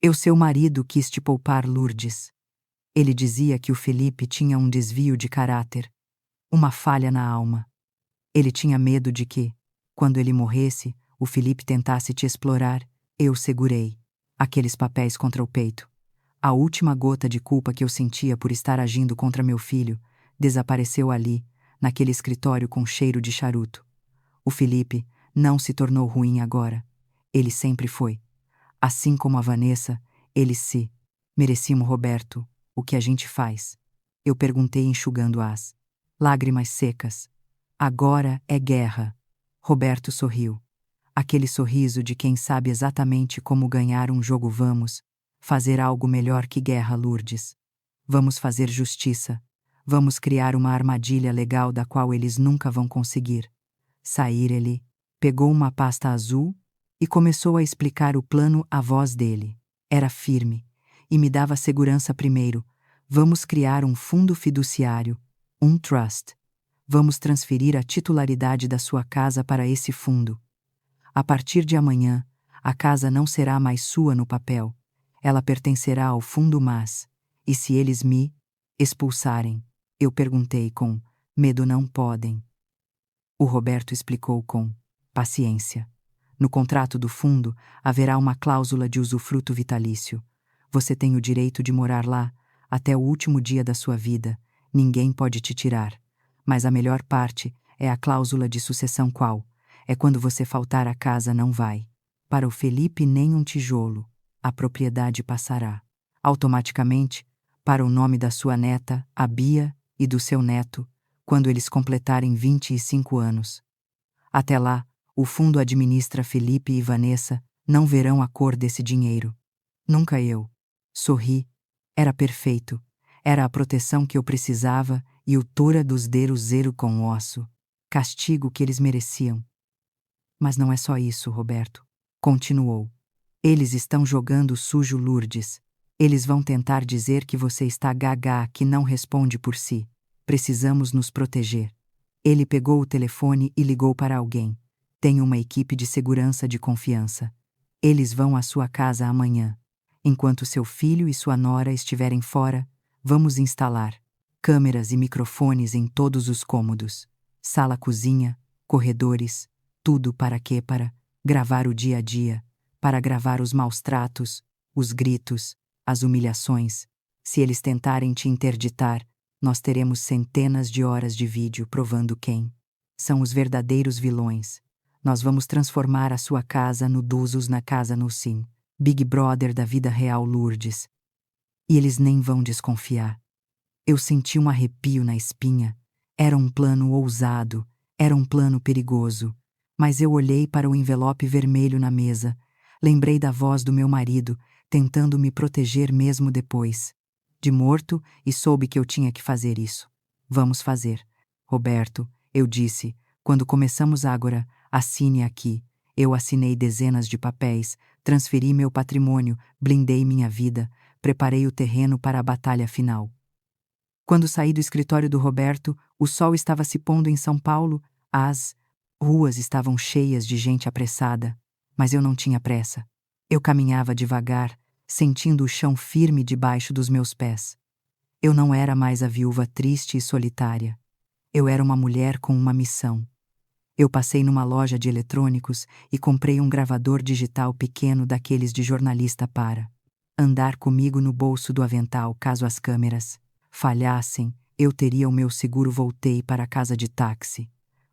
Eu, seu marido, quis te poupar, Lourdes. Ele dizia que o Felipe tinha um desvio de caráter, uma falha na alma. Ele tinha medo de que, quando ele morresse, o Felipe tentasse te explorar. Eu segurei aqueles papéis contra o peito. A última gota de culpa que eu sentia por estar agindo contra meu filho desapareceu ali, naquele escritório com cheiro de charuto. O Felipe não se tornou ruim agora. Ele sempre foi. Assim como a Vanessa, ele se merecia. Roberto, o que a gente faz? Eu perguntei, enxugando as lágrimas secas. Agora é guerra. Roberto sorriu. Aquele sorriso de quem sabe exatamente como ganhar um jogo. Vamos fazer algo melhor que guerra, Lourdes. Vamos fazer justiça. Vamos criar uma armadilha legal da qual eles nunca vão conseguir sair. Ele pegou uma pasta azul e começou a explicar o plano. A voz dele era firme e me dava segurança. Primeiro, vamos criar um fundo fiduciário, um trust. Vamos transferir a titularidade da sua casa para esse fundo. A partir de amanhã, a casa não será mais sua no papel. Ela pertencerá ao fundo. Mas, e se eles me expulsarem? Eu perguntei com medo. Não podem. O Roberto explicou com paciência. No contrato do fundo haverá uma cláusula de usufruto vitalício. Você tem o direito de morar lá até o último dia da sua vida. Ninguém pode te tirar. Mas a melhor parte é a cláusula de sucessão. Qual? É quando você faltar, a casa não vai para o Felipe nem um tijolo. A propriedade passará automaticamente para o nome da sua neta, a Bia, e do seu neto, quando eles completarem 25 anos. Até lá, o fundo administra. Felipe e Vanessa não verão a cor desse dinheiro. Nunca. Eu sorri. Era perfeito. Era a proteção que eu precisava e o tora dos dedos zero com osso. Castigo que eles mereciam. Mas não é só isso, Roberto. Continuou. Eles estão jogando sujo, Lourdes. Eles vão tentar dizer que você está gaga, que não responde por si. Precisamos nos proteger. Ele pegou o telefone e ligou para alguém. Tenho uma equipe de segurança de confiança. Eles vão à sua casa amanhã. Enquanto seu filho e sua nora estiverem fora, vamos instalar câmeras e microfones em todos os cômodos. Sala-cozinha, corredores, tudo para quê? Para gravar o dia a dia, para gravar os maus tratos, os gritos, as humilhações. Se eles tentarem te interditar, nós teremos centenas de horas de vídeo provando quem são os verdadeiros vilões. Nós vamos transformar a sua casa no Duzos na casa no Sim, Big Brother da vida real Lourdes. E eles nem vão desconfiar. Eu senti um arrepio na espinha. Era um plano ousado, era um plano perigoso. Mas eu olhei para o envelope vermelho na mesa. Lembrei da voz do meu marido, tentando me proteger mesmo depois de morto, e soube que eu tinha que fazer isso. Vamos fazer. Roberto, eu disse, quando começamos agora, assine aqui. Eu assinei dezenas de papéis, transferi meu patrimônio, blindei minha vida, preparei o terreno para a batalha final. Quando saí do escritório do Roberto, o sol estava se pondo em São Paulo, as ruas estavam cheias de gente apressada, mas eu não tinha pressa. Eu caminhava devagar, sentindo o chão firme debaixo dos meus pés. Eu não era mais a viúva triste e solitária. Eu era uma mulher com uma missão. Eu passei numa loja de eletrônicos e comprei um gravador digital pequeno daqueles de jornalista para andar comigo no bolso do avental caso as câmeras falhassem. Eu teria o meu seguro. Voltei para a casa de táxi.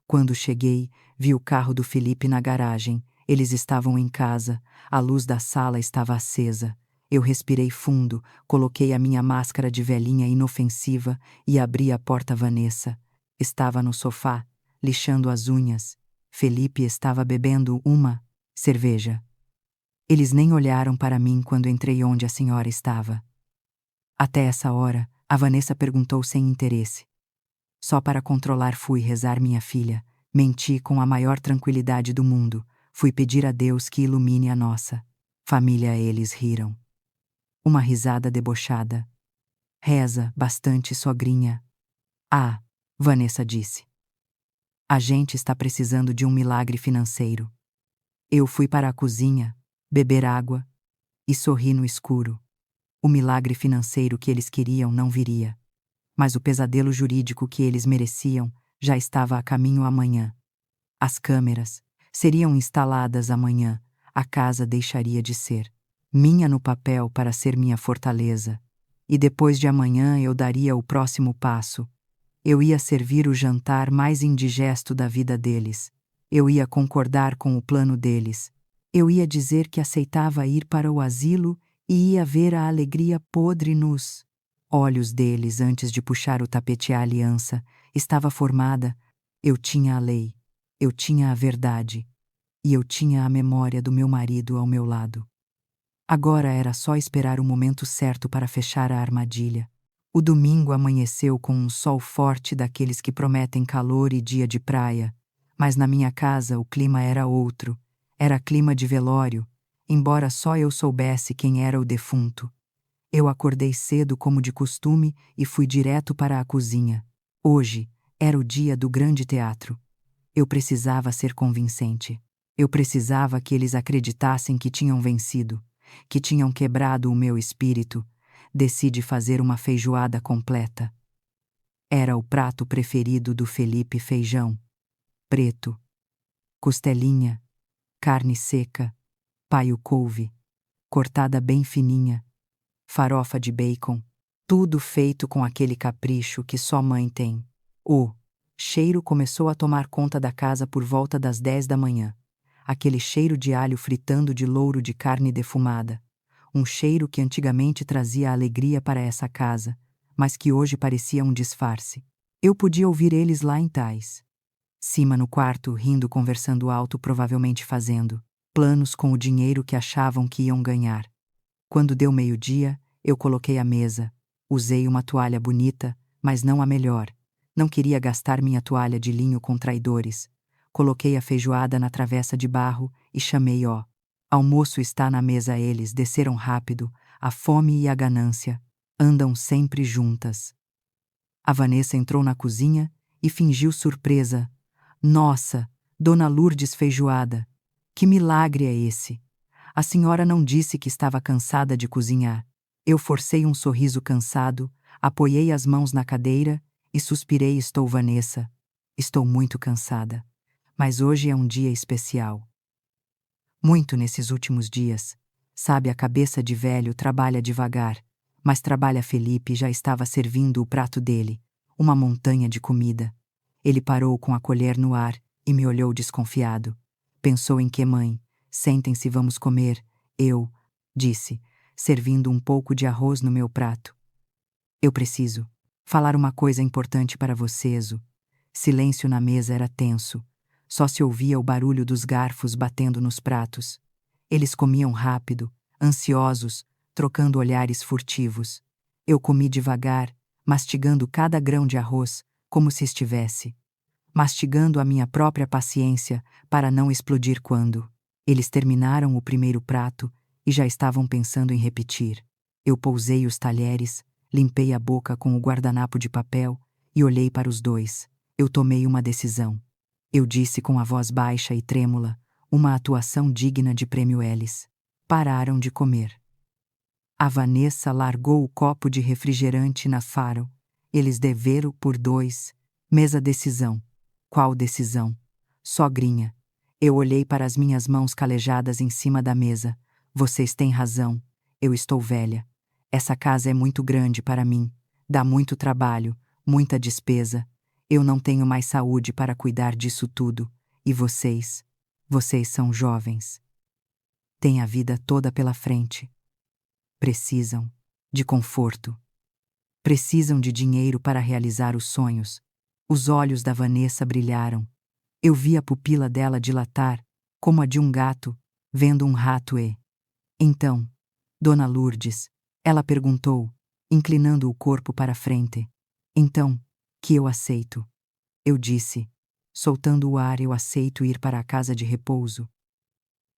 Quando cheguei, vi o carro do Felipe na garagem. Eles estavam em casa, a luz da sala estava acesa. Eu respirei fundo, coloquei a minha máscara de velhinha inofensiva e abri a porta. Vanessa estava no sofá, lixando as unhas. Felipe estava bebendo uma cerveja. Eles nem olharam para mim quando entrei onde a senhora estava. Até essa hora, a Vanessa perguntou sem interesse. Só para controlar fui rezar minha filha, menti com a maior tranquilidade do mundo, fui pedir a Deus que ilumine a nossa família. Eles riram. Uma risada debochada. Reza bastante, sogrinha. Ah, Vanessa disse. A gente está precisando de um milagre financeiro. Eu fui para a cozinha, beber água e sorri no escuro. O milagre financeiro que eles queriam não viria. Mas o pesadelo jurídico que eles mereciam já estava a caminho. Amanhã. As câmeras seriam instaladas amanhã. A casa deixaria de ser minha no papel para ser minha fortaleza. E depois de amanhã eu daria o próximo passo. Eu ia servir o jantar mais indigesto da vida deles. Eu ia concordar com o plano deles. Eu ia dizer que aceitava ir para o asilo e ia ver a alegria podre nos olhos deles antes de puxar o tapete. A aliança estava formada. Eu tinha a lei, eu tinha a verdade, e eu tinha a memória do meu marido ao meu lado. Agora era só esperar o momento certo para fechar a armadilha. O domingo amanheceu com um sol forte daqueles que prometem calor e dia de praia, mas na minha casa o clima era outro. Era clima de velório, embora só eu soubesse quem era o defunto. Eu acordei cedo como de costume e fui direto para a cozinha. Hoje era o dia do grande teatro. Eu precisava ser convincente. Eu precisava que eles acreditassem que tinham vencido, que tinham quebrado o meu espírito. Decidi fazer uma feijoada completa. Era o prato preferido do Felipe: feijão preto, costelinha, carne seca, paio-couve, cortada bem fininha, farofa de bacon, tudo feito com aquele capricho que só mãe tem. O cheiro começou a tomar conta da casa por volta das 10 da manhã. Aquele cheiro de alho fritando, de louro de carne defumada. Um cheiro que antigamente trazia alegria para essa casa, mas que hoje parecia um disfarce. Eu podia ouvir eles lá em tais cima no quarto, rindo, conversando alto, provavelmente fazendo planos com o dinheiro que achavam que iam ganhar. Quando deu meio-dia, eu coloquei a mesa. Usei uma toalha bonita, mas não a melhor. Não queria gastar minha toalha de linho com traidores. Coloquei a feijoada na travessa de barro e chamei: ó, almoço está na mesa. Eles desceram rápido, A fome e a ganância andam sempre juntas. A Vanessa entrou na cozinha e fingiu surpresa. Nossa, Dona Lourdes feijoada! Que milagre é esse? A senhora não disse que estava cansada de cozinhar. Eu forcei um sorriso cansado, apoiei as mãos na cadeira e suspirei: estou Vanessa. Estou muito cansada. Mas hoje é um dia especial. Muito nesses últimos dias. Sabe, a cabeça de velho trabalha devagar, mas trabalha. Felipe já estava servindo o prato dele, uma montanha de comida. Ele parou com a colher no ar e me olhou desconfiado. Pensou em que, mãe? Sentem-se, vamos comer. Eu, disse, servindo um pouco de arroz no meu prato. Eu preciso falar uma coisa importante para você, Ezo. Silêncio na mesa era tenso. Só se ouvia o barulho dos garfos batendo nos pratos. Eles comiam rápido, ansiosos, trocando olhares furtivos. Eu comi devagar, mastigando cada grão de arroz, como se estivesse mastigando a minha própria paciência para não explodir quando eles terminaram o primeiro prato e já estavam pensando em repetir. Eu pousei os talheres, limpei a boca com o guardanapo de papel e olhei para os dois. Eu tomei uma decisão. Eu disse com a voz baixa e trêmula, uma atuação digna de prêmio Ellis. Pararam de comer. A Vanessa largou o copo de refrigerante na faro. Eles deveram por dois. Mesa decisão. Qual decisão? Sogrinha. Eu olhei para as minhas mãos calejadas em cima da mesa. Vocês têm razão. Eu estou velha. Essa casa é muito grande para mim. Dá muito trabalho, muita despesa. Eu não tenho mais saúde para cuidar disso tudo. E vocês? Vocês são jovens. Têm a vida toda pela frente. Precisam de conforto. Precisam de dinheiro para realizar os sonhos. Os olhos da Vanessa brilharam. Eu vi a pupila dela dilatar, como a de um gato, vendo um rato e... Então, Dona Lourdes, ela perguntou, inclinando o corpo para a frente. Então, que eu aceito. Eu disse, soltando o ar, eu aceito ir para a casa de repouso.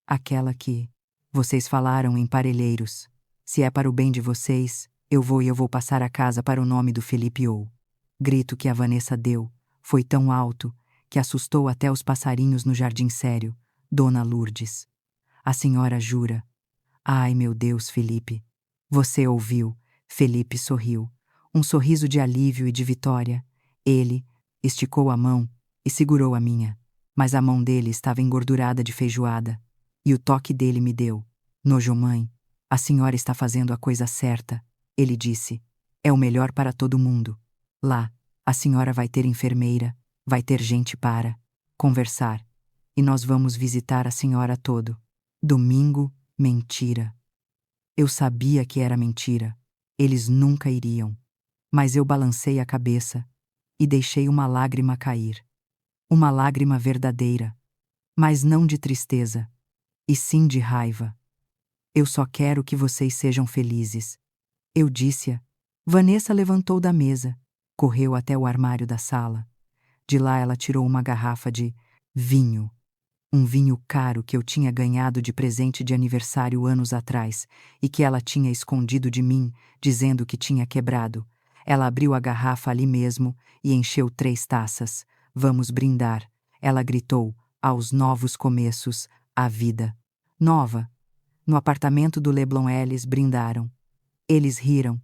Aquela que vocês falaram em Parelheiros. Se é para o bem de vocês, eu vou passar a casa para o nome do Felipe ou... Grito que a Vanessa deu foi tão alto que assustou até os passarinhos no jardim. Sério, Dona Lourdes. A senhora jura? Ai, meu Deus, Felipe. Você ouviu? Felipe sorriu. Um sorriso de alívio e de vitória. Ele esticou a mão e segurou a minha, mas a mão dele estava engordurada de feijoada. E o toque dele me deu nojo. Mãe, a senhora está fazendo a coisa certa, ele disse. É o melhor para todo mundo. Lá, a senhora vai ter enfermeira, vai ter gente para conversar. E nós vamos visitar a senhora todo domingo. Mentira. Eu sabia que era mentira. Eles nunca iriam. Mas eu balancei a cabeça e deixei uma lágrima cair. Uma lágrima verdadeira. Mas não de tristeza, e sim de raiva. Eu só quero que vocês sejam felizes. Eu disse-a. Vanessa levantou da mesa, correu até o armário da sala. De lá ela tirou uma garrafa de vinho. Um vinho caro que eu tinha ganhado de presente de aniversário anos atrás e que ela tinha escondido de mim, dizendo que tinha quebrado. Ela abriu a garrafa ali mesmo e encheu 3 taças. Vamos brindar, ela gritou, aos novos começos, à vida nova. No apartamento do Leblon eles brindaram. Eles riram.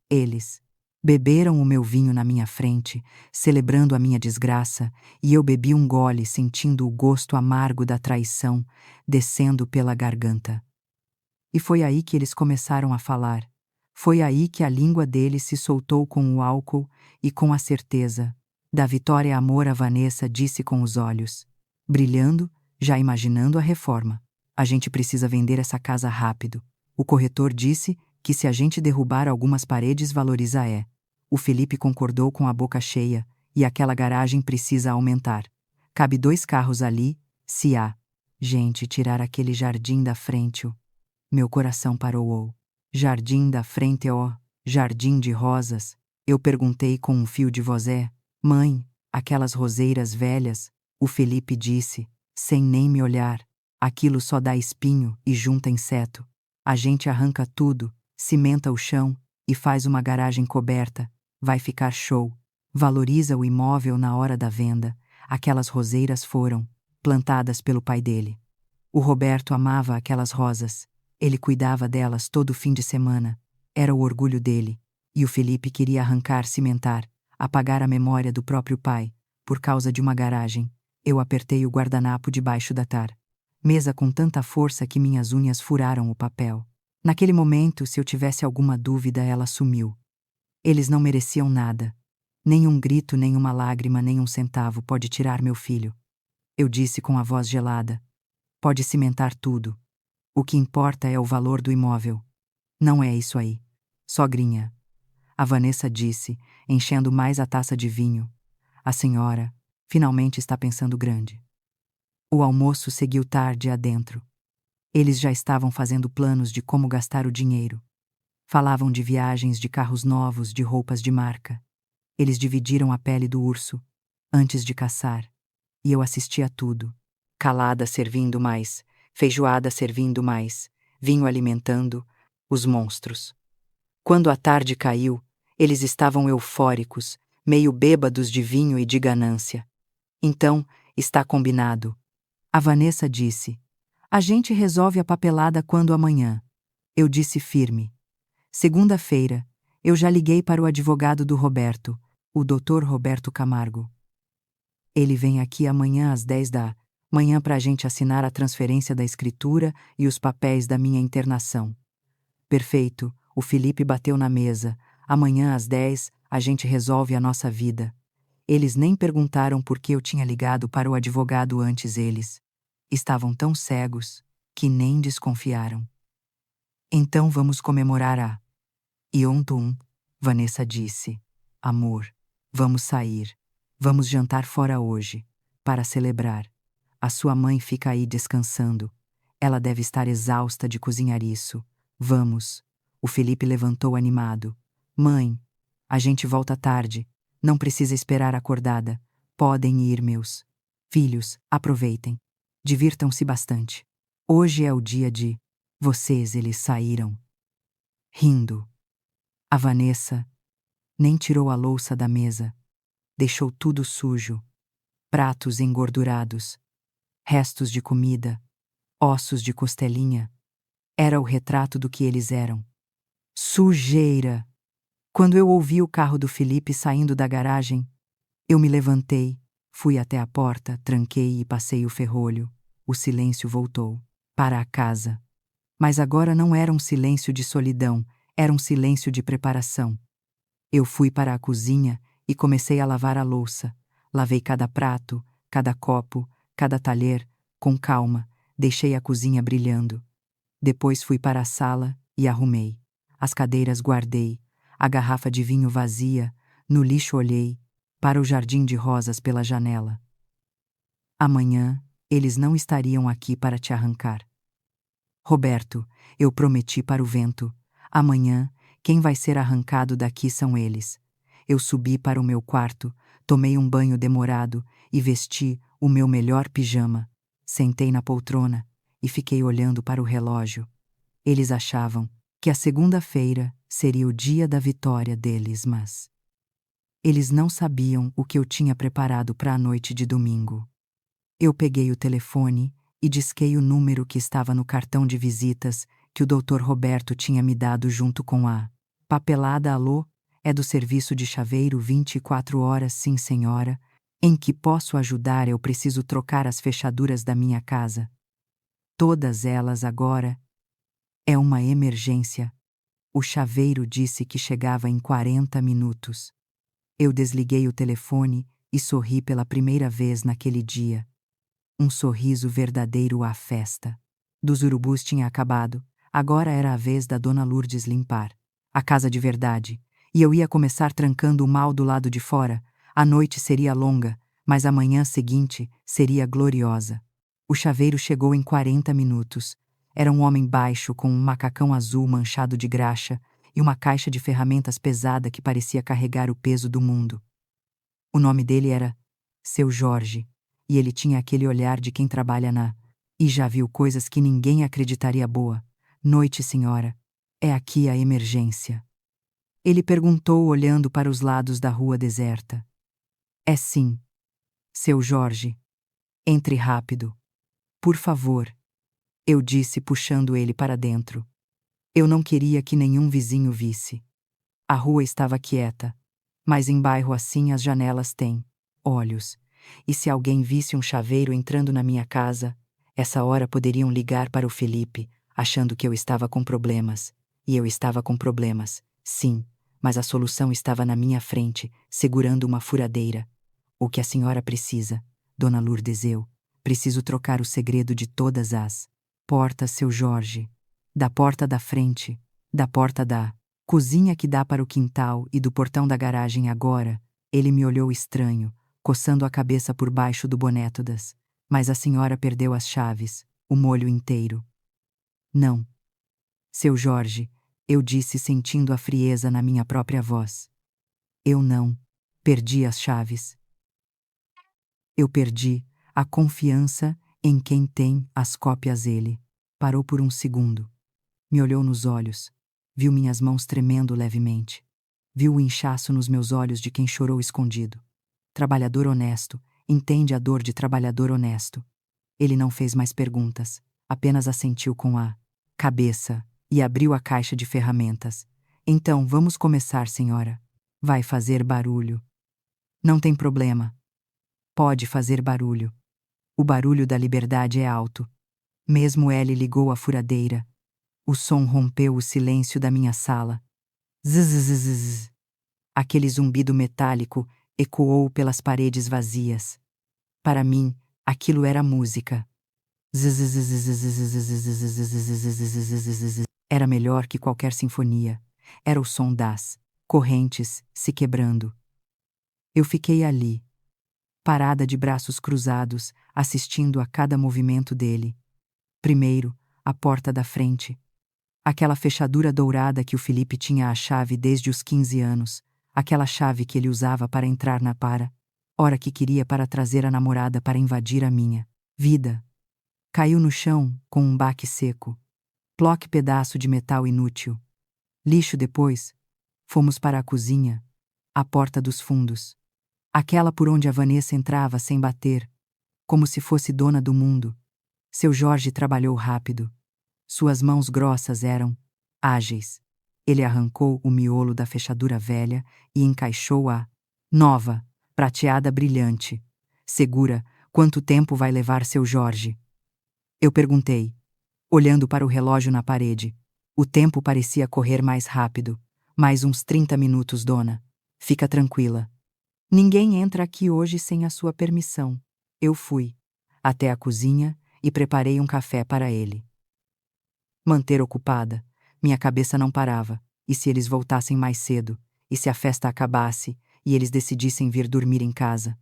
Eles beberam o meu vinho na minha frente, celebrando a minha desgraça, e eu bebi um gole sentindo o gosto amargo da traição descendo pela garganta. E foi aí que eles começaram a falar. Foi aí que a língua deles se soltou com o álcool e com a certeza da vitória. Amor, a Vanessa disse com os olhos brilhando, já imaginando a reforma. A gente precisa vender essa casa rápido. O corretor disse que se a gente derrubar algumas paredes valoriza. O Felipe concordou com a boca cheia, e aquela garagem precisa aumentar. Cabe 2 carros ali, se a gente tirar aquele jardim da frente. Meu coração parou. Jardim da frente, jardim de rosas. Eu perguntei com um fio de voz. Mãe, aquelas roseiras velhas? O Felipe disse, sem nem me olhar. Aquilo só dá espinho e junta inseto. A gente arranca tudo cimenta o chão e faz uma garagem coberta, vai ficar show. Valoriza o imóvel na hora da venda. Aquelas roseiras foram plantadas pelo pai dele. O Roberto amava aquelas rosas. Ele cuidava delas todo fim de semana. Era o orgulho dele. E o Felipe queria arrancar, cimentar, apagar a memória do próprio pai, por causa de uma garagem. Eu apertei o guardanapo debaixo da mesa com tanta força que minhas unhas furaram o papel. Naquele momento, se eu tivesse alguma dúvida, ela sumiu. Eles não mereciam nada. Nem um grito, nem uma lágrima, nem um centavo pode tirar meu filho. Eu disse com a voz gelada. Pode cimentar tudo. O que importa é o valor do imóvel. Não é isso aí. Sogrinha. A Vanessa disse, enchendo mais a taça de vinho. A senhora finalmente está pensando grande. O almoço seguiu tarde adentro. Eles já estavam fazendo planos de como gastar o dinheiro. Falavam de viagens, de carros novos, de roupas de marca. Eles dividiram a pele do urso, antes de caçar. E eu assistia a tudo. Calada servindo mais, feijoada servindo mais, vinho alimentando os monstros. Quando a tarde caiu, eles estavam eufóricos, meio bêbados de vinho e de ganância. Então, está combinado. A Vanessa disse. A gente resolve a papelada quando amanhã. Eu disse firme. Segunda-feira, eu já liguei para o advogado do Roberto, o Dr. Roberto Camargo. Ele vem aqui amanhã às 10 da manhã para a gente assinar a transferência da escritura e os papéis da minha internação. Perfeito, o Felipe bateu na mesa. Amanhã às 10 a gente resolve a nossa vida. Eles nem perguntaram por que eu tinha ligado para o advogado antes eles. Estavam tão cegos que nem desconfiaram. Então vamos comemorar a Yontum, Vanessa disse. Amor, vamos sair. Vamos jantar fora hoje, para celebrar. A sua mãe fica aí descansando. Ela deve estar exausta de cozinhar isso. Vamos. O Felipe levantou animado. Mãe, a gente volta tarde. Não precisa esperar acordada. Podem ir, meus filhos, aproveitem. Divirtam-se bastante. Hoje é o dia de vocês, eles saíram. Rindo. A Vanessa nem tirou a louça da mesa. Deixou tudo sujo. Pratos engordurados. Restos de comida. Ossos de costelinha. Era o retrato do que eles eram. Sujeira! Quando eu ouvi o carro do Felipe saindo da garagem, eu me levantei, fui até a porta, tranquei e passei o ferrolho. O silêncio voltou para a casa. Mas agora não era um silêncio de solidão, era um silêncio de preparação. Eu fui para a cozinha e comecei a lavar a louça. Lavei cada prato, cada copo, cada talher, com calma, deixei a cozinha brilhando. Depois fui para a sala e arrumei. As cadeiras guardei, a garrafa de vinho vazia, no lixo olhei, para o jardim de rosas pela janela. Amanhã, eles não estariam aqui para te arrancar. Roberto, eu prometi para o vento. Amanhã, quem vai ser arrancado daqui são eles. Eu subi para o meu quarto, tomei um banho demorado e vesti o meu melhor pijama. Sentei na poltrona e fiquei olhando para o relógio. Eles achavam que a segunda-feira seria o dia da vitória deles, mas eles não sabiam o que eu tinha preparado para a noite de domingo. Eu peguei o telefone e disquei o número que estava no cartão de visitas que o Dr. Roberto tinha me dado junto com a papelada. Alô, é do serviço de chaveiro 24 horas, sim senhora. Em que posso ajudar? Eu preciso trocar as fechaduras da minha casa. Todas elas agora. É uma emergência. O chaveiro disse que chegava em 40 minutos. Eu desliguei o telefone e sorri pela primeira vez naquele dia. Um sorriso verdadeiro à festa. Dos urubus tinha acabado, agora era a vez da Dona Lourdes limpar a casa de verdade, e eu ia começar trancando o mal do lado de fora. A noite seria longa, mas a manhã seguinte seria gloriosa. O chaveiro chegou em 40 minutos. Era um homem baixo com um macacão azul manchado de graxa e uma caixa de ferramentas pesada que parecia carregar o peso do mundo. O nome dele era Seu Jorge, e ele tinha aquele olhar de quem trabalha e já viu coisas que ninguém acreditaria. Boa noite, senhora. É aqui a emergência. Ele perguntou olhando para os lados da rua deserta. É sim. Seu Jorge. Entre rápido. Por favor. Eu disse puxando ele para dentro. Eu não queria que nenhum vizinho visse. A rua estava quieta, mas em bairro assim as janelas têm olhos. E se alguém visse um chaveiro entrando na minha casa, essa hora poderiam ligar para o Felipe, achando que eu estava com problemas. E eu estava com problemas, sim, mas a solução estava na minha frente, segurando uma furadeira. O que a senhora precisa, Dona Lourdes, eu preciso trocar o segredo de todas as portas, seu Jorge. Da porta da frente, da porta da cozinha que dá para o quintal e do portão da garagem agora. Ele me olhou estranho, coçando a cabeça por baixo do boné todas. Mas a senhora perdeu as chaves, o molho inteiro. Não. Seu Jorge, eu disse sentindo a frieza na minha própria voz. Eu não perdi as chaves. Eu perdi a confiança em quem tem as cópias. Ele parou por um segundo. Me olhou nos olhos. Viu minhas mãos tremendo levemente. Viu o inchaço nos meus olhos de quem chorou escondido. Trabalhador honesto, entende a dor de trabalhador honesto. Ele não fez mais perguntas, apenas assentiu com a cabeça e abriu a caixa de ferramentas. Então, vamos começar, senhora. Vai fazer barulho. Não tem problema. Pode fazer barulho. O barulho da liberdade é alto. Mesmo ele ligou a furadeira. O som rompeu o silêncio da minha sala. Zzz. Aquele zumbido metálico ecoou pelas paredes vazias. Para mim, aquilo era música. Era melhor que qualquer sinfonia. Era o som das correntes se quebrando. Eu fiquei ali, parada de braços cruzados, assistindo a cada movimento dele. Primeiro, a porta da frente. Aquela fechadura dourada que o Felipe tinha a chave desde os 15 anos. Aquela chave que ele usava para entrar na hora que queria para trazer a namorada para invadir a minha vida. Caiu no chão com um baque seco. Ploque, pedaço de metal inútil. Lixo. Depois, fomos para a cozinha, a porta dos fundos. Aquela por onde a Vanessa entrava sem bater, como se fosse dona do mundo. Seu Jorge trabalhou rápido. Suas mãos grossas eram ágeis. Ele arrancou o miolo da fechadura velha e encaixou a nova, prateada brilhante. Segura, quanto tempo vai levar, seu Jorge? Eu perguntei, olhando para o relógio na parede. O tempo parecia correr mais rápido. Mais uns 30 minutos, dona. Fica tranquila. Ninguém entra aqui hoje sem a sua permissão. Eu fui até a cozinha e preparei um café para ele. Manter ocupada, minha cabeça não parava. E se eles voltassem mais cedo? E se a festa acabasse e eles decidissem vir dormir em casa?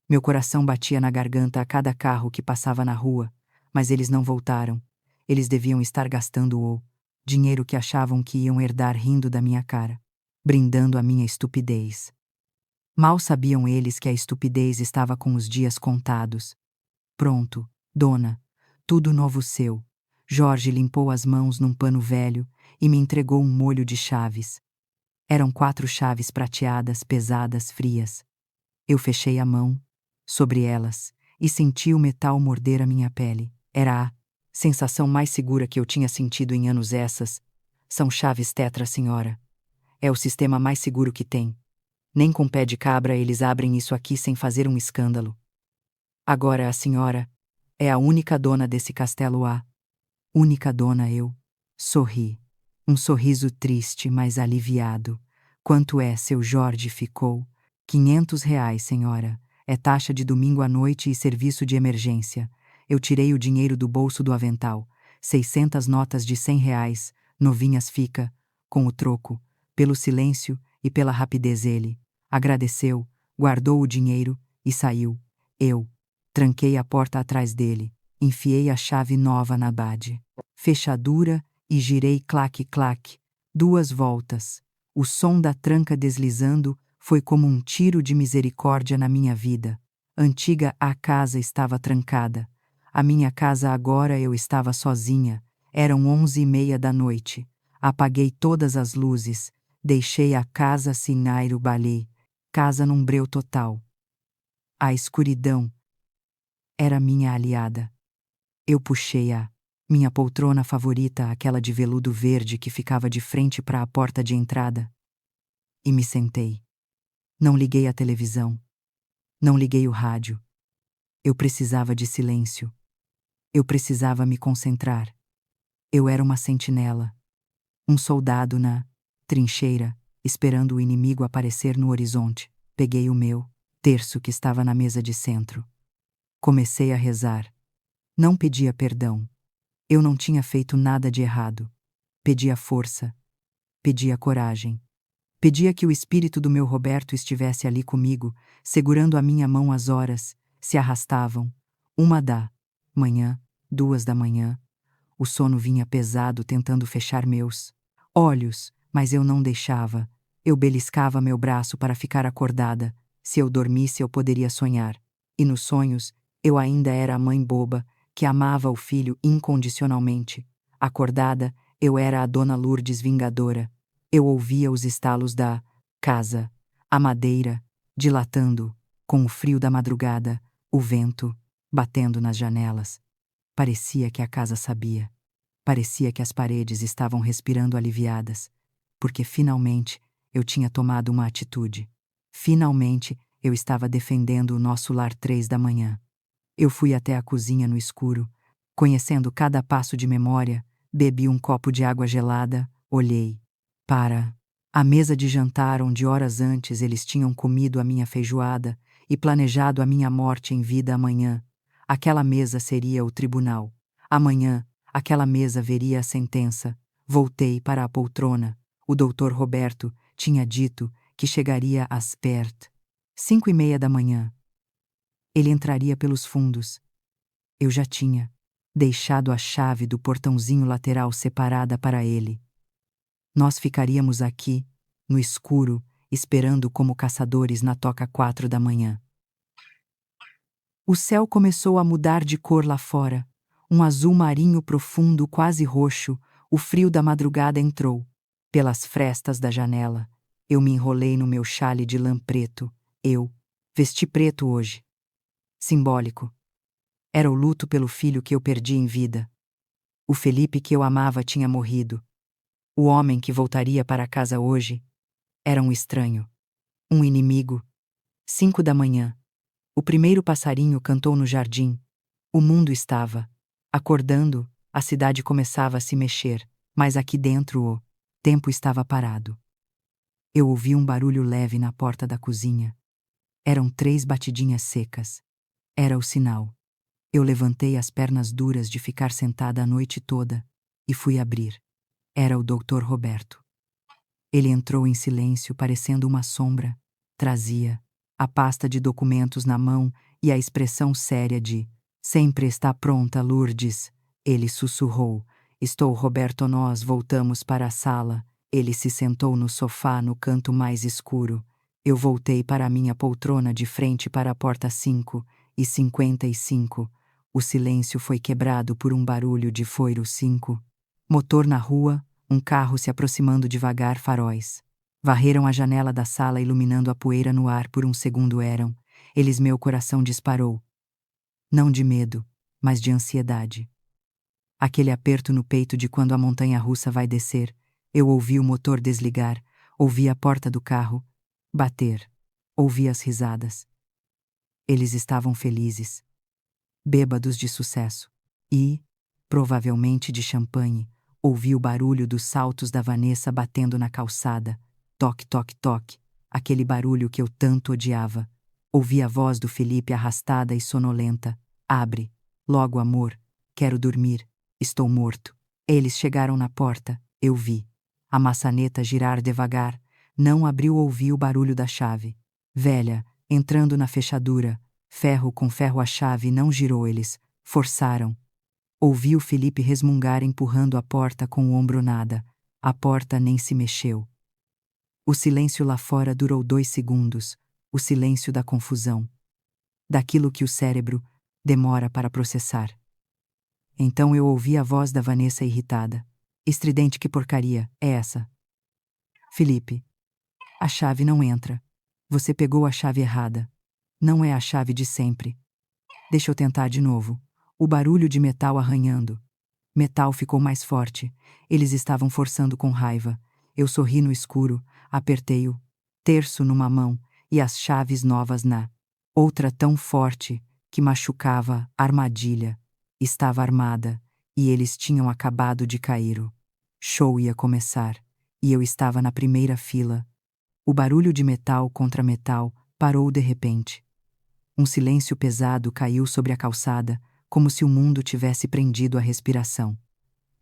Meu coração batia na garganta a cada carro que passava na rua, mas eles não voltaram. Eles deviam estar gastando o dinheiro que achavam que iam herdar rindo da minha cara, brindando a minha estupidez. Mal sabiam eles que a estupidez estava com os dias contados. Pronto, dona, tudo novo seu. Jorge limpou as mãos num pano velho e me entregou um molho de chaves. Eram 4 chaves prateadas, pesadas, frias. Eu fechei a mão sobre elas e senti o metal morder a minha pele. Era a sensação mais segura que eu tinha sentido em anos. Essas são chaves Tetra, senhora. É o sistema mais seguro que tem. Nem com pé de cabra eles abrem isso aqui sem fazer um escândalo. Agora a senhora é a única dona desse castelo. A única dona. Eu sorri. Um sorriso triste, mas aliviado. Quanto é, seu Jorge? Ficou. R$ 500, senhora. É taxa de domingo à noite e serviço de emergência. Eu tirei o dinheiro do bolso do avental. 600 notas de R$ 100, novinhas. Fica com o troco. Pelo silêncio e pela rapidez ele agradeceu, guardou o dinheiro e saiu. Eu tranquei a porta atrás dele, enfiei a chave nova na bade, fechadura e girei clac-clac, 2 voltas. O som da tranca deslizando foi como um tiro de misericórdia na minha vida. A casa estava trancada. A minha casa agora eu estava sozinha. Eram 11h30 da noite. Apaguei todas as luzes, deixei a casa Sinairo Balé, casa num breu total. A escuridão era minha aliada. Eu puxei a minha poltrona favorita, aquela de veludo verde que ficava de frente para a porta de entrada, e me sentei. Não liguei a televisão. Não liguei o rádio. Eu precisava de silêncio. Eu precisava me concentrar. Eu era uma sentinela. Um soldado na trincheira, esperando o inimigo aparecer no horizonte. Peguei o meu terço que estava na mesa de centro. Comecei a rezar. Não pedia perdão. Eu não tinha feito nada de errado. Pedia força. Pedia coragem. Pedia que o espírito do meu Roberto estivesse ali comigo, segurando a minha mão. As horas se arrastavam. 1 da manhã, 2 da manhã. O sono vinha pesado, tentando fechar meus olhos, mas eu não deixava. Eu beliscava meu braço para ficar acordada. Se eu dormisse, eu poderia sonhar. E nos sonhos, eu ainda era a mãe boba, que amava o filho incondicionalmente. Acordada, eu era a Dona Lourdes vingadora. Eu ouvia os estalos da casa, a madeira, dilatando, com o frio da madrugada, o vento, batendo nas janelas. Parecia que a casa sabia. Parecia que as paredes estavam respirando aliviadas, porque finalmente eu tinha tomado uma atitude. Finalmente eu estava defendendo o nosso lar. 3 da manhã. Eu fui até a cozinha no escuro, conhecendo cada passo de memória, bebi um copo de água gelada, olhei para a mesa de jantar onde horas antes eles tinham comido a minha feijoada e planejado a minha morte em vida. Amanhã, aquela mesa seria o tribunal. Amanhã, aquela mesa veria a sentença. Voltei para a poltrona. O doutor Roberto tinha dito que chegaria às 5:30 da manhã. Ele entraria pelos fundos. Eu já tinha deixado a chave do portãozinho lateral separada para ele. Nós ficaríamos aqui, no escuro, esperando como caçadores na toca. 4 da manhã. O céu começou a mudar de cor lá fora. Um azul marinho profundo, quase roxo. O frio da madrugada entrou. Pelas frestas da janela, eu me enrolei no meu xale de lã preto. Eu vesti preto hoje. Simbólico. Era o luto pelo filho que eu perdi em vida. O Felipe que eu amava tinha morrido. O homem que voltaria para casa hoje era um estranho. Um inimigo. 5 da manhã. O primeiro passarinho cantou no jardim. O mundo estava acordando, a cidade começava a se mexer, mas aqui dentro o tempo estava parado. Eu ouvi um barulho leve na porta da cozinha. Eram 3 batidinhas secas. Era o sinal. Eu levantei as pernas duras de ficar sentada a noite toda e fui abrir. Era o doutor Roberto. Ele entrou em silêncio, parecendo uma sombra. Trazia a pasta de documentos na mão e a expressão séria de "Sempre está pronta, Lourdes." Ele sussurrou: "Estou, Roberto." Nós voltamos para a sala. Ele se sentou no sofá no canto mais escuro. Eu voltei para a minha poltrona de frente para a porta. 5:55. O silêncio foi quebrado por um barulho de foiro. 5. Motor na rua, um carro se aproximando devagar. Faróis varreram a janela da sala, iluminando a poeira no ar. Por um segundo eram eles. Meu coração disparou. Não de medo, mas de ansiedade. Aquele aperto no peito de quando a montanha-russa vai descer. Eu ouvi o motor desligar, ouvi a porta do carro bater, ouvi as risadas. Eles estavam felizes, bêbados de sucesso e, provavelmente de champanhe. Ouvi o barulho dos saltos da Vanessa batendo na calçada. Toque, toque, toque, aquele barulho que eu tanto odiava. Ouvi a voz do Felipe arrastada e sonolenta. "Abre logo, amor. Quero dormir. Estou morto." Eles chegaram na porta. Eu vi a maçaneta girar devagar. Não abriu. Ouvi o barulho da chave velha entrando na fechadura. Ferro com ferro. A chave não girou. Eles forçaram. Ouvi o Felipe resmungar, empurrando a porta com o ombro. Nada. A porta nem se mexeu. O silêncio lá fora durou 2 segundos. O silêncio da confusão. Daquilo que o cérebro demora para processar. Então eu ouvi a voz da Vanessa irritada. Estridente, que porcaria é essa? Felipe. A chave não entra. Você pegou a chave errada. Não é a chave de sempre. Deixa eu tentar de novo. O barulho de metal arranhando. Metal ficou mais forte. Eles estavam forçando com raiva. Eu sorri no escuro, apertei o terço numa mão e as chaves novas na outra, tão forte que machucava. A armadilha estava armada e eles tinham acabado de cair. O show ia começar e eu estava na primeira fila. O barulho de metal contra metal parou de repente. Um silêncio pesado caiu sobre a calçada, como se o mundo tivesse prendido a respiração.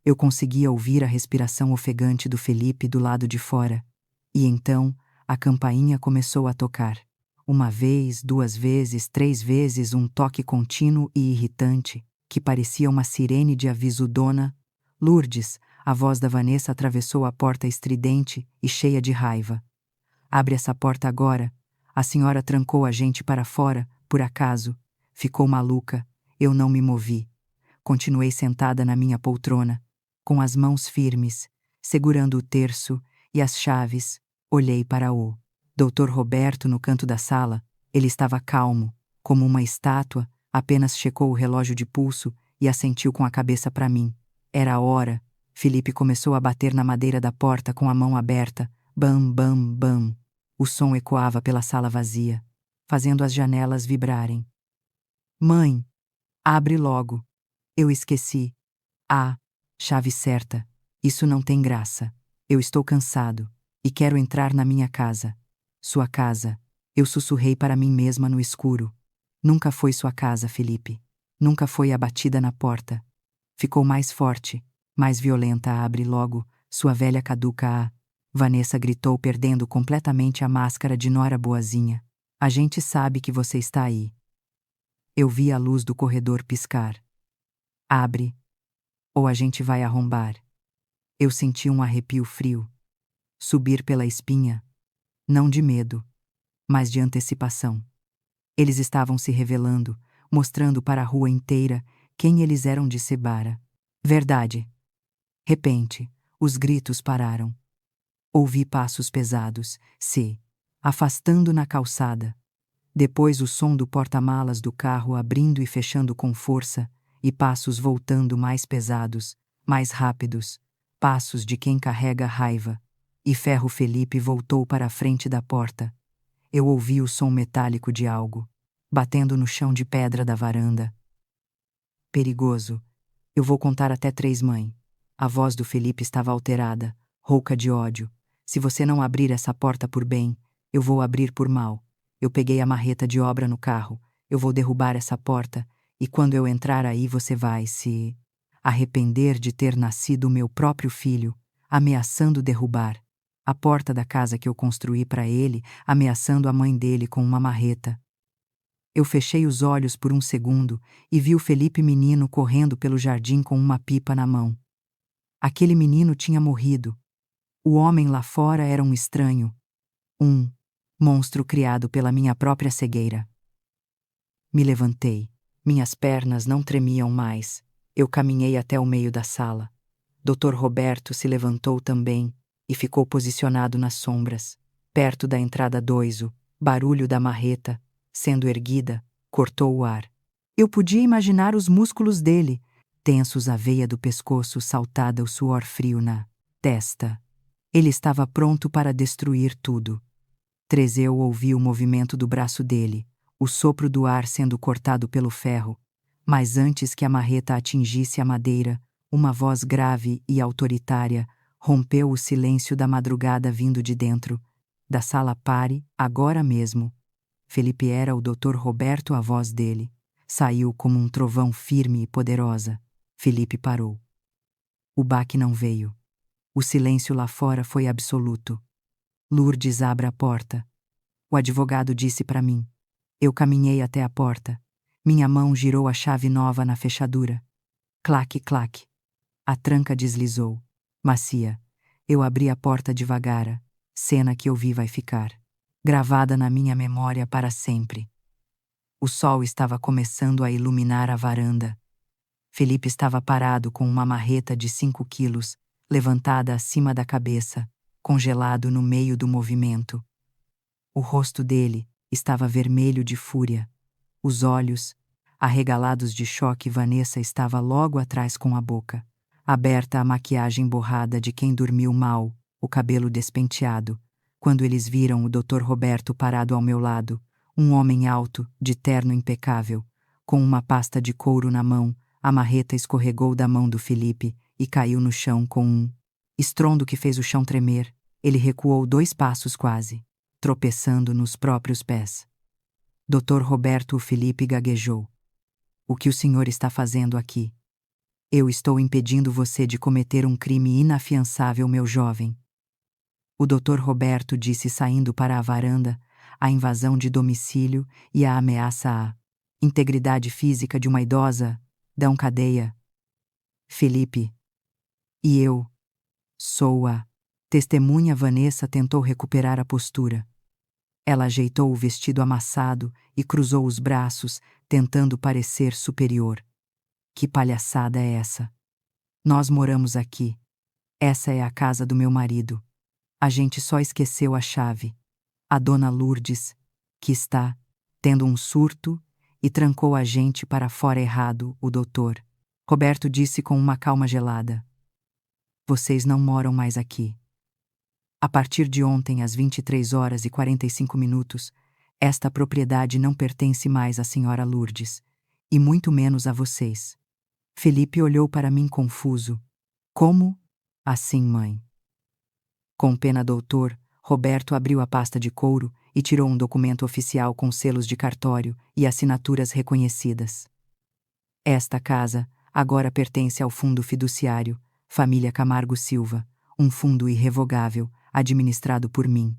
Eu conseguia ouvir a respiração ofegante do Felipe do lado de fora. E então, a campainha começou a tocar. Uma vez, duas vezes, três vezes, um toque contínuo e irritante, que parecia uma sirene de aviso. Dona Lourdes, a voz da Vanessa atravessou a porta estridente e cheia de raiva. Abre essa porta agora. A senhora trancou a gente para fora, por acaso. Ficou maluca. Eu não me movi. Continuei sentada na minha poltrona, com as mãos firmes, segurando o terço e as chaves. Olhei para o Dr. Roberto no canto da sala. Ele estava calmo, como uma estátua, apenas checou o relógio de pulso e assentiu com a cabeça para mim. Era a hora. Felipe começou a bater na madeira da porta com a mão aberta. Bam, bam, bam. O som ecoava pela sala vazia, fazendo as janelas vibrarem. Mãe, abre logo. Eu esqueci. Ah, chave certa. Isso não tem graça. Eu estou cansado e quero entrar na minha casa. Sua casa. Eu sussurrei para mim mesma no escuro. Nunca foi sua casa, Felipe. Nunca foi a batida na porta. Ficou mais forte, mais violenta. Abre logo, sua velha caduca. Ah. Vanessa gritou, perdendo completamente a máscara de Nora boazinha. A gente sabe que você está aí. Eu vi a luz do corredor piscar. Abre, ou a gente vai arrombar. Eu senti um arrepio frio subir pela espinha, não de medo, mas de antecipação. Eles estavam se revelando, mostrando para a rua inteira quem eles eram de Sebara. Verdade. Repente, os gritos pararam. Ouvi passos pesados, se afastando na calçada. Depois o som do porta-malas do carro abrindo e fechando com força, e passos voltando mais pesados, mais rápidos, passos de quem carrega raiva. E Ferro Felipe voltou para a frente da porta. Eu ouvi o som metálico de algo, batendo no chão de pedra da varanda. Perigoso. Eu vou contar até 3, mãe. A voz do Felipe estava alterada, rouca de ódio. Se você não abrir essa porta por bem, eu vou abrir por mal. Eu peguei a marreta de obra no carro. Eu vou derrubar essa porta, e quando eu entrar aí você vai se arrepender de ter nascido meu próprio filho, ameaçando derrubar a porta da casa que eu construí para ele, ameaçando a mãe dele com uma marreta. Eu fechei os olhos por um segundo e vi o Felipe menino correndo pelo jardim com uma pipa na mão. Aquele menino tinha morrido. O homem lá fora era um estranho. Um monstro criado pela minha própria cegueira. Me levantei. Minhas pernas não tremiam mais. Eu caminhei até o meio da sala. Dr. Roberto se levantou também e ficou posicionado nas sombras, perto da entrada 2. O barulho da marreta, sendo erguida, cortou o ar. Eu podia imaginar os músculos dele, tensos, a veia do pescoço saltada, o suor frio na testa. Ele estava pronto para destruir tudo. Eu ouvi o movimento do braço dele, o sopro do ar sendo cortado pelo ferro, mas antes que a marreta atingisse a madeira, uma voz grave e autoritária rompeu o silêncio da madrugada vindo de dentro da sala. Pare, agora mesmo. Felipe era o Dr. Roberto, a voz dele. Saiu como um trovão firme e poderosa. Felipe parou. O baque não veio. O silêncio lá fora foi absoluto. Lourdes, abre a porta. O advogado disse para mim. Eu caminhei até a porta. Minha mão girou a chave nova na fechadura. Claque, claque. A tranca deslizou. Macia. Eu abri a porta devagar. Cena que eu vi vai ficar gravada na minha memória para sempre. O sol estava começando a iluminar a varanda. Felipe estava parado com uma marreta de 5 quilos, levantada acima da cabeça, congelado no meio do movimento. O rosto dele estava vermelho de fúria. Os olhos, arregalados de choque, Vanessa estava logo atrás com a boca aberta, a maquiagem borrada de quem dormiu mal, o cabelo despenteado. Quando eles viram o Dr. Roberto parado ao meu lado, um homem alto, de terno impecável, com uma pasta de couro na mão, a marreta escorregou da mão do Felipe e caiu no chão com um estrondo que fez o chão tremer. Ele recuou 2 passos quase, tropeçando nos próprios pés. Dr. Roberto, o Felipe gaguejou. O que o senhor está fazendo aqui? Eu estou impedindo você de cometer um crime inafiançável, meu jovem. O Dr. Roberto disse, saindo para a varanda, a invasão de domicílio e a ameaça à integridade física de uma idosa dão cadeia. Felipe. E eu sou a testemunha. Vanessa tentou recuperar a postura. Ela ajeitou o vestido amassado e cruzou os braços, tentando parecer superior. Que palhaçada é essa? Nós moramos aqui. Essa é a casa do meu marido. A gente só esqueceu a chave. A dona Lourdes, que está tendo um surto, e trancou a gente para fora. Errado, o doutor Roberto disse com uma calma gelada. Vocês não moram mais aqui. A partir de ontem, às 23h45, esta propriedade não pertence mais à senhora Lourdes, e muito menos a vocês. Felipe olhou para mim confuso. Como? Assim, mãe? Com pena, doutor Roberto abriu a pasta de couro e tirou um documento oficial com selos de cartório e assinaturas reconhecidas. Esta casa agora pertence ao Fundo Fiduciário Família Camargo Silva, um fundo irrevogável, administrado por mim.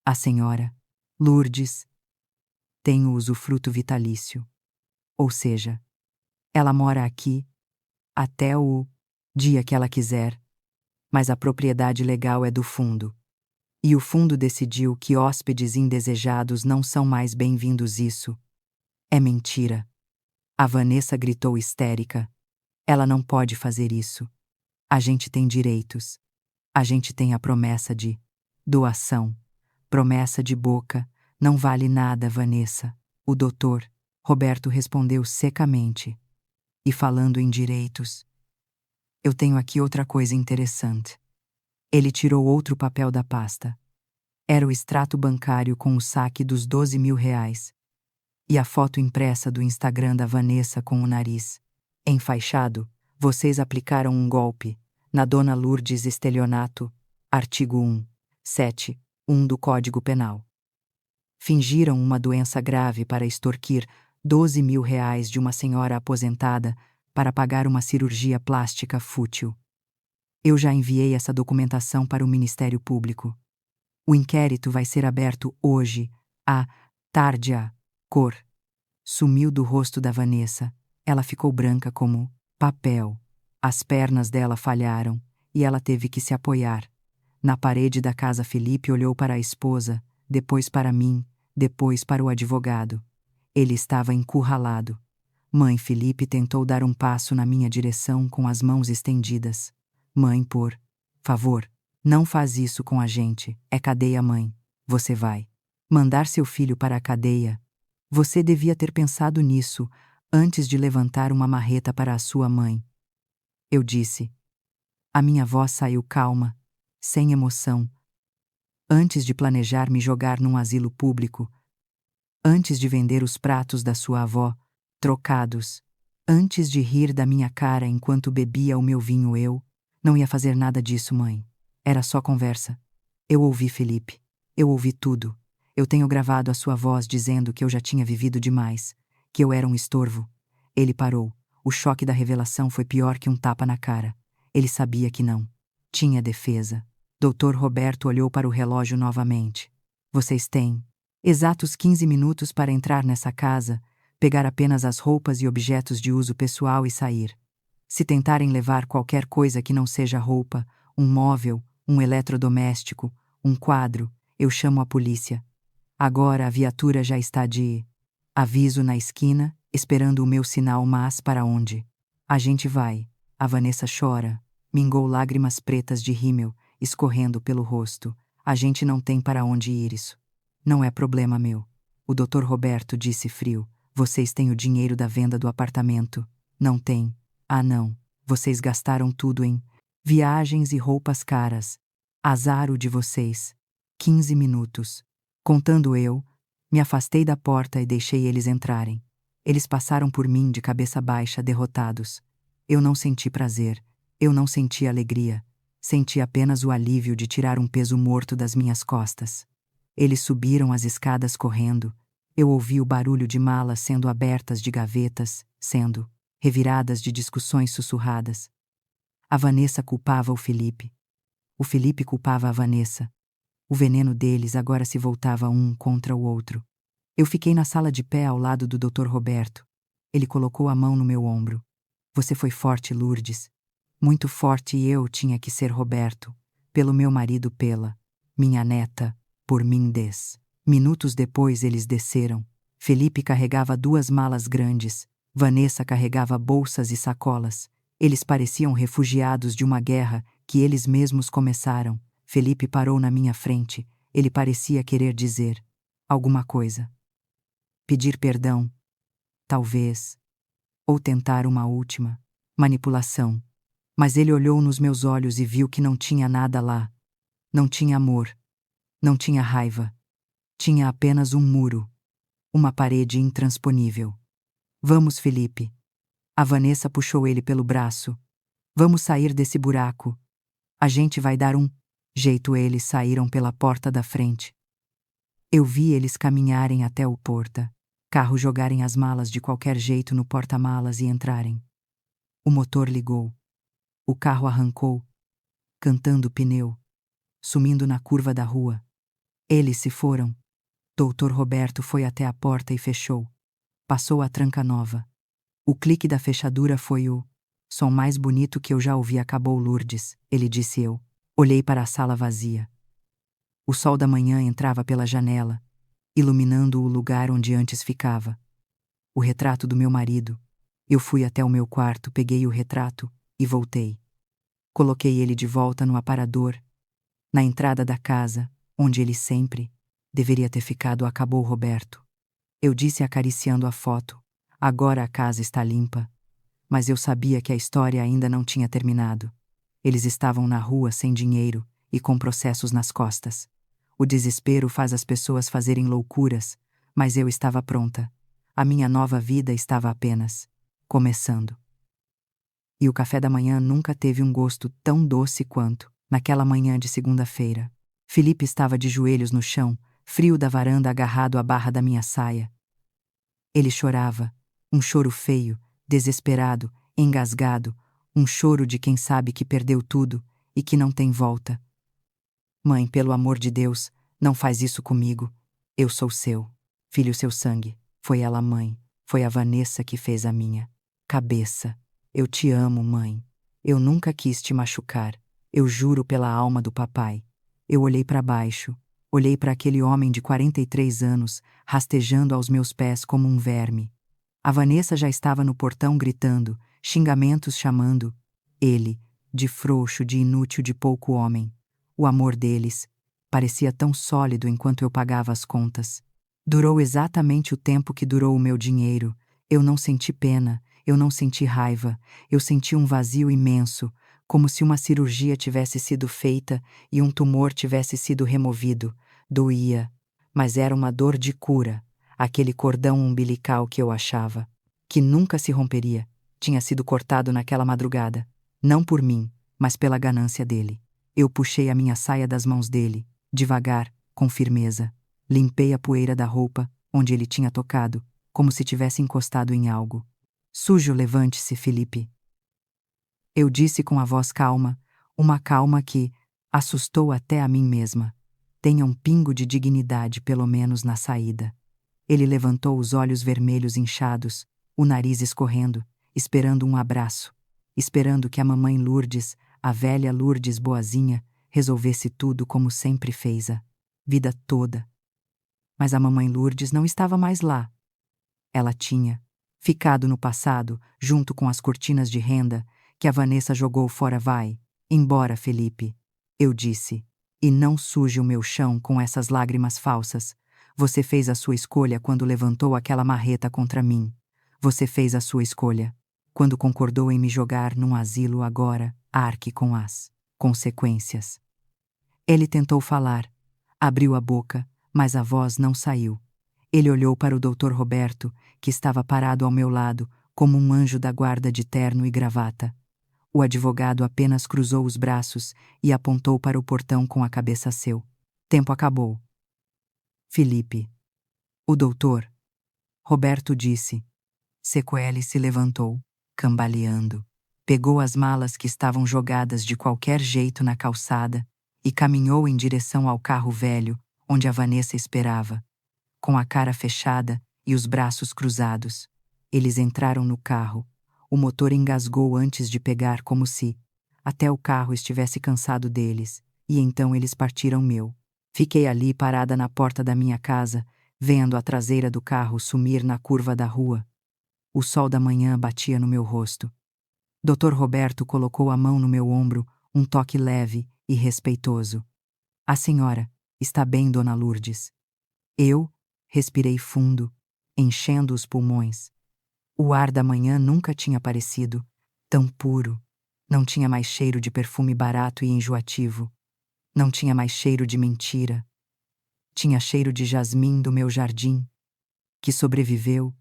A senhora Lourdes tem o usufruto vitalício. Ou seja, ela mora aqui até o dia que ela quiser, mas a propriedade legal é do fundo. E o fundo decidiu que hóspedes indesejados não são mais bem-vindos. Isso é mentira. A Vanessa gritou histérica. Ela não pode fazer isso. A gente tem direitos. A gente tem a promessa de doação. Promessa de boca não vale nada, Vanessa. O doutor Roberto respondeu secamente. E falando em direitos, eu tenho aqui outra coisa interessante. Ele tirou outro papel da pasta. Era o extrato bancário com o saque dos 12.000 reais. E a foto impressa do Instagram da Vanessa com o nariz enfaixado. Vocês aplicaram um golpe na dona Lourdes, estelionato, artigo 171 do Código Penal. Fingiram uma doença grave para extorquir 12.000 reais de uma senhora aposentada para pagar uma cirurgia plástica fútil. Eu já enviei essa documentação para o Ministério Público. O inquérito vai ser aberto hoje, à tarde. A cor sumiu do rosto da Vanessa. Ela ficou branca como papel. As pernas dela falharam e ela teve que se apoiar na parede da casa. Felipe olhou para a esposa, depois para mim, depois para o advogado. Ele estava encurralado. Mãe, Felipe tentou dar um passo na minha direção com as mãos estendidas. Mãe, por favor, não faz isso com a gente. É cadeia, mãe. Você vai mandar seu filho para a cadeia. Você devia ter pensado nisso antes de levantar uma marreta para a sua mãe. Eu disse. A minha voz saiu calma, sem emoção. Antes de planejar me jogar num asilo público, antes de vender os pratos da sua avó, trocados, antes de rir da minha cara enquanto bebia o meu vinho, eu não ia fazer nada disso, mãe. Era só conversa. Eu ouvi, Felipe. Eu ouvi tudo. Eu tenho gravado a sua voz dizendo que eu já tinha vivido demais, que eu era um estorvo. Ele parou. O choque da revelação foi pior que um tapa na cara. Ele sabia que não tinha defesa. Dr. Roberto olhou para o relógio novamente. Vocês têm exatos 15 minutos para entrar nessa casa, pegar apenas as roupas e objetos de uso pessoal e sair. Se tentarem levar qualquer coisa que não seja roupa, um móvel, um eletrodoméstico, um quadro, eu chamo a polícia. Agora a viatura já está de aviso na esquina, esperando o meu sinal. Mas para onde a gente vai? A Vanessa chora. Mingou lágrimas pretas de rímel, escorrendo pelo rosto. A gente não tem para onde ir isso. Não é problema meu. O Dr. Roberto disse frio. Vocês têm o dinheiro da venda do apartamento. Não tem. Ah não. Vocês gastaram tudo em viagens e roupas caras. Azar o de vocês. 15 minutos. Contando eu, me afastei da porta e deixei eles entrarem. Eles passaram por mim de cabeça baixa, derrotados. Eu não senti prazer. Eu não senti alegria. Senti apenas o alívio de tirar um peso morto das minhas costas. Eles subiram as escadas correndo. Eu ouvi o barulho de malas sendo abertas de gavetas, sendo reviradas de discussões sussurradas. A Vanessa culpava o Felipe. O Felipe culpava a Vanessa. O veneno deles agora se voltava um contra o outro. Eu fiquei na sala de pé ao lado do Dr. Roberto. Ele colocou a mão no meu ombro. Você foi forte, Lourdes. Muito forte, e eu tinha que ser Roberto. Pelo meu marido, pela minha neta, por mim. Minutos depois eles desceram. Felipe carregava 2 malas grandes. Vanessa carregava bolsas e sacolas. Eles pareciam refugiados de uma guerra que eles mesmos começaram. Felipe parou na minha frente. Ele parecia querer dizer alguma coisa. Pedir perdão. Talvez. Ou tentar uma última manipulação. Mas ele olhou nos meus olhos e viu que não tinha nada lá. Não tinha amor. Não tinha raiva. Tinha apenas um muro. Uma parede intransponível. Vamos, Felipe. A Vanessa puxou ele pelo braço. Vamos sair desse buraco. A gente vai dar um jeito. Eles saíram pela porta da frente. Eu vi eles caminharem até o porta-carro, jogarem as malas de qualquer jeito no porta-malas e entrarem. O motor ligou. O carro arrancou, cantando o pneu, sumindo na curva da rua. Eles se foram. Dr. Roberto foi até a porta e fechou. Passou a tranca nova. O clique da fechadura foi o som mais bonito que eu já ouvi. Acabou, Lourdes, ele disse. Eu olhei para a sala vazia. O sol da manhã entrava pela janela, iluminando o lugar onde antes ficava. O retrato do meu marido. Eu fui até o meu quarto, peguei o retrato e voltei. Coloquei ele de volta no aparador, na entrada da casa, onde ele sempre deveria ter ficado. Acabou, Roberto. Eu disse, acariciando a foto. Agora a casa está limpa. Mas eu sabia que a história ainda não tinha terminado. Eles estavam na rua sem dinheiro e com processos nas costas. O desespero faz as pessoas fazerem loucuras, mas eu estava pronta. A minha nova vida estava apenas começando. E o café da manhã nunca teve um gosto tão doce quanto naquela manhã de segunda-feira. Felipe estava de joelhos no chão, frio da varanda, agarrado à barra da minha saia. Ele chorava, um choro feio, desesperado, engasgado, um choro de quem sabe que perdeu tudo e que não tem volta. Mãe, pelo amor de Deus, não faz isso comigo. Eu sou seu filho, seu sangue. Foi ela, mãe. Foi a Vanessa que fez a minha cabeça. Eu te amo, mãe. Eu nunca quis te machucar. Eu juro pela alma do papai. Eu olhei para baixo. Olhei para aquele homem de 43 anos, rastejando aos meus pés como um verme. A Vanessa já estava no portão gritando, xingamentos chamando ele de frouxo, de inútil, de pouco homem. O amor deles parecia tão sólido enquanto eu pagava as contas. Durou exatamente o tempo que durou o meu dinheiro. Eu não senti pena, eu não senti raiva, eu senti um vazio imenso, como se uma cirurgia tivesse sido feita e um tumor tivesse sido removido. Doía, mas era uma dor de cura. Aquele cordão umbilical que eu achava que nunca se romperia tinha sido cortado naquela madrugada, não por mim, mas pela ganância dele. Eu puxei a minha saia das mãos dele, devagar, com firmeza. Limpei a poeira da roupa, onde ele tinha tocado, como se tivesse encostado em algo. Sujo, levante-se, Felipe. Eu disse com a voz calma, uma calma que assustou até a mim mesma. Tenha um pingo de dignidade, pelo menos na saída. Ele levantou os olhos vermelhos inchados, o nariz escorrendo, esperando um abraço, esperando que a mamãe Lourdes, a velha Lourdes boazinha, resolvesse tudo como sempre fez a vida toda. Mas a mamãe Lourdes não estava mais lá. Ela tinha ficado no passado, junto com as cortinas de renda que a Vanessa jogou fora. Vai, Embora, Felipe, eu disse, e não suje o meu chão com essas lágrimas falsas. Você fez a sua escolha quando levantou aquela marreta contra mim. Você fez a sua escolha quando concordou em me jogar num asilo. Agora, arque com as consequências. Ele tentou falar, abriu a boca, mas a voz não saiu. Ele olhou para o Dr. Roberto, que estava parado ao meu lado, como um anjo da guarda de terno e gravata. O advogado apenas cruzou os braços e apontou para o portão com a cabeça seu. Tempo acabou. Felipe. O doutor. Roberto disse. Sequele se levantou, cambaleando. Pegou as malas que estavam jogadas de qualquer jeito na calçada e caminhou em direção ao carro velho, onde a Vanessa esperava. Com a cara fechada e os braços cruzados, eles entraram no carro. O motor engasgou antes de pegar, como se até o carro estivesse cansado deles, e então eles partiram meu. Fiquei ali parada na porta da minha casa, vendo a traseira do carro sumir na curva da rua. O sol da manhã batia no meu rosto. Dr. Roberto colocou a mão no meu ombro, um toque leve e respeitoso. A senhora está bem, Dona Lourdes? Eu respirei fundo, enchendo os pulmões. O ar da manhã nunca tinha parecido tão puro. Não tinha mais cheiro de perfume barato e enjoativo. Não tinha mais cheiro de mentira. Tinha cheiro de jasmim do meu jardim, que sobreviveu,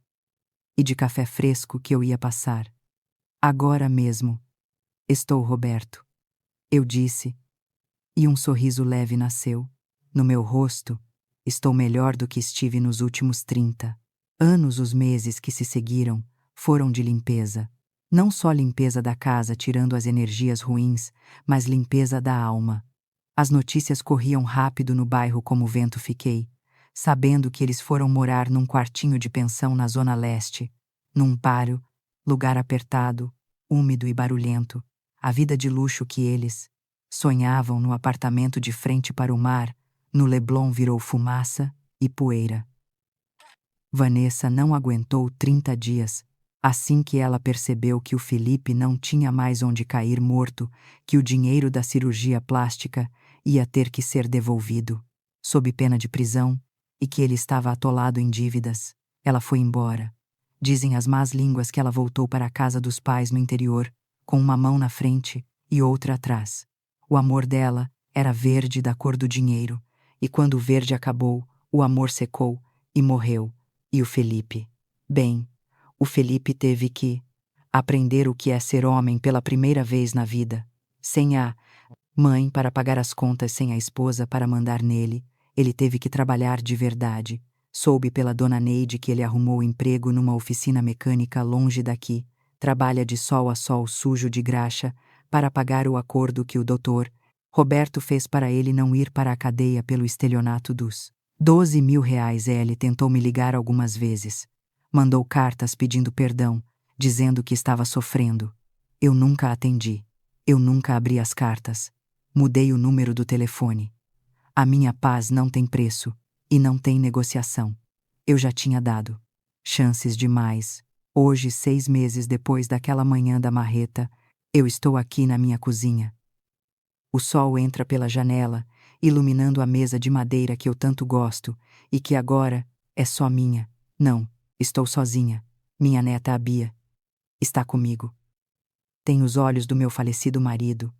e de café fresco que eu ia passar. Agora mesmo. Estou, Roberto. Eu disse, e um sorriso leve nasceu. No meu rosto, estou melhor do que estive nos últimos 30 anos. Os meses que se seguiram foram de limpeza. Não só limpeza da casa tirando as energias ruins, mas limpeza da alma. As notícias corriam rápido no bairro como vento. Fiquei sabendo que eles foram morar num quartinho de pensão na Zona Leste, num páreo, lugar apertado, úmido e barulhento. A vida de luxo que eles sonhavam no apartamento de frente para o mar, no Leblon, virou fumaça e poeira. Vanessa não aguentou 30 dias. Assim que ela percebeu que o Felipe não tinha mais onde cair morto, que o dinheiro da cirurgia plástica ia ter que ser devolvido, sob pena de prisão, e que ele estava atolado em dívidas, ela foi embora. Dizem as más línguas que ela voltou para a casa dos pais no interior, com uma mão na frente e outra atrás. O amor dela era verde, da cor do dinheiro, e quando o verde acabou, o amor secou e morreu. E o Felipe? Bem, o Felipe teve que aprender o que é ser homem pela primeira vez na vida. Sem a mãe para pagar as contas, sem a esposa para mandar nele, ele teve que trabalhar de verdade. Soube pela dona Neide que ele arrumou emprego numa oficina mecânica longe daqui. Trabalha de sol a sol, sujo de graxa, para pagar o acordo que o doutor Roberto fez para ele não ir para a cadeia pelo estelionato dos 12.000 reais. Ele tentou me ligar algumas vezes. Mandou cartas pedindo perdão, dizendo que estava sofrendo. Eu nunca atendi. Eu nunca abri as cartas. Mudei o número do telefone. A minha paz não tem preço e não tem negociação. Eu já tinha dado chances demais. Hoje, 6 meses depois daquela manhã da marreta, eu estou aqui na minha cozinha. O sol entra pela janela, iluminando a mesa de madeira que eu tanto gosto e que agora é só minha. Não, estou sozinha. Minha neta, a Bia, está comigo. Tem os olhos do meu falecido marido.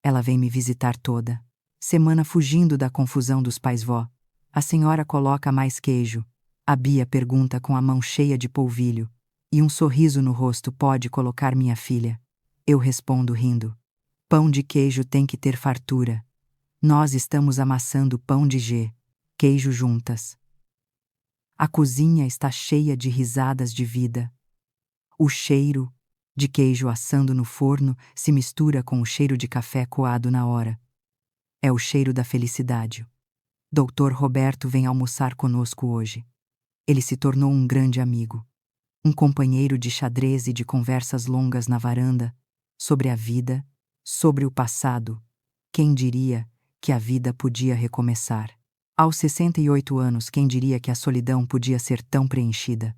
Ela vem me visitar toda semana, fugindo da confusão dos pais-vó. A senhora coloca mais queijo? A Bia pergunta com a mão cheia de polvilho e um sorriso no rosto. Pode colocar, minha filha. Eu respondo rindo. Pão de queijo tem que ter fartura. Nós estamos amassando pão de queijo juntas. A cozinha está cheia de risadas de vida. O cheiro de queijo assando no forno se mistura com o cheiro de café coado na hora. É o cheiro da felicidade. Dr. Roberto vem almoçar conosco hoje. Ele se tornou um grande amigo. Um companheiro de xadrez e de conversas longas na varanda, sobre a vida, sobre o passado. Quem diria que a vida podia recomeçar? Aos 68 anos, quem diria que a solidão podia ser tão preenchida?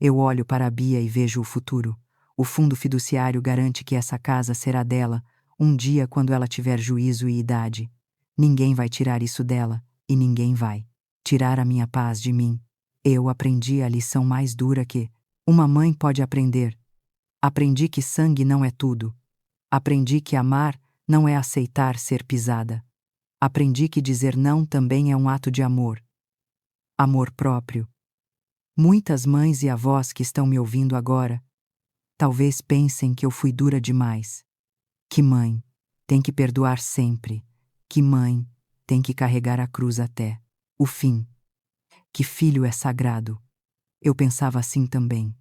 Eu olho para a Bia e vejo o futuro. O fundo fiduciário garante que essa casa será dela, Um dia, quando ela tiver juízo e idade, ninguém vai tirar isso dela, e ninguém vai tirar a minha paz de mim. Eu aprendi a lição mais dura que uma mãe pode aprender. Aprendi que sangue não é tudo. Aprendi que amar não é aceitar ser pisada. Aprendi que dizer não também é um ato de amor. Amor próprio. Muitas mães e avós que estão me ouvindo agora, talvez pensem que eu fui dura demais. Que mãe tem que perdoar sempre. Que mãe tem que carregar a cruz até o fim. Que filho é sagrado. Eu pensava assim também.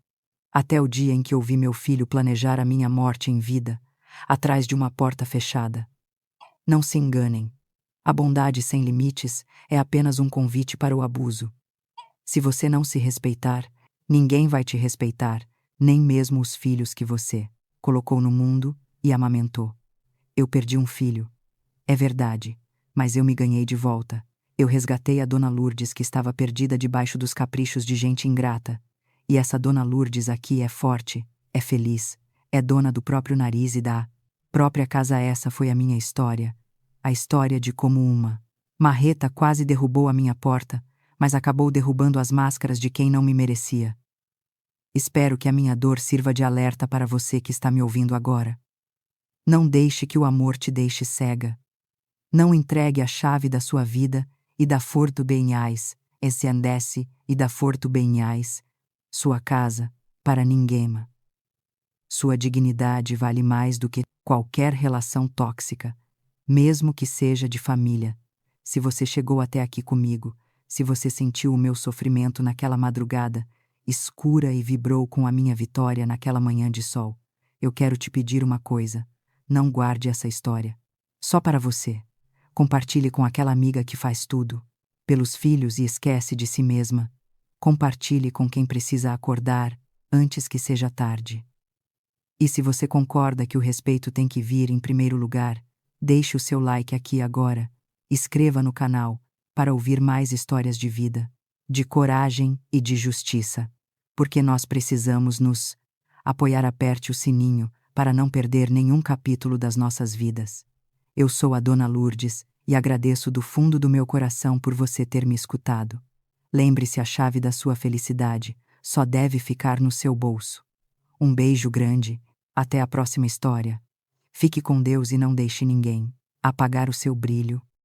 Até o dia em que eu vi meu filho planejar a minha morte em vida, atrás de uma porta fechada. Não se enganem. A bondade sem limites é apenas um convite para o abuso. Se você não se respeitar, ninguém vai te respeitar, nem mesmo os filhos que você colocou no mundo e amamentou. Eu perdi um filho. É verdade, mas eu me ganhei de volta. Eu resgatei a Dona Lourdes que estava perdida debaixo dos caprichos de gente ingrata. E essa Dona Lourdes aqui é forte, é feliz, é dona do próprio nariz e da própria casa. Essa foi a minha história. A história de como uma marreta quase derrubou a minha porta, mas acabou derrubando as máscaras de quem não me merecia. Espero que a minha dor sirva de alerta para você que está me ouvindo agora. Não deixe que o amor te deixe cega. Não entregue a chave da sua vida e da fortu benhais, esse andesse e da fortu benhais, sua casa, para ninguém. Sua dignidade vale mais do que qualquer relação tóxica, mesmo que seja de família. Se você chegou até aqui comigo, se você sentiu o meu sofrimento naquela madrugada, escura e vibrou com a minha vitória naquela manhã de sol, eu quero te pedir uma coisa: não guarde essa história só para você. Compartilhe com aquela amiga que faz tudo pelos filhos e esquece de si mesma. Compartilhe com quem precisa acordar antes que seja tarde. E se você concorda que o respeito tem que vir em primeiro lugar, deixe o seu like aqui agora. Inscreva no canal para ouvir mais histórias de vida, de coragem e de justiça. Porque nós precisamos nos apoiar. Aperte o sininho para não perder nenhum capítulo das nossas vidas. Eu sou a Dona Lourdes e agradeço do fundo do meu coração por você ter me escutado. Lembre-se, a chave da sua felicidade só deve ficar no seu bolso. Um beijo grande, até a próxima história. Fique com Deus e não deixe ninguém apagar o seu brilho.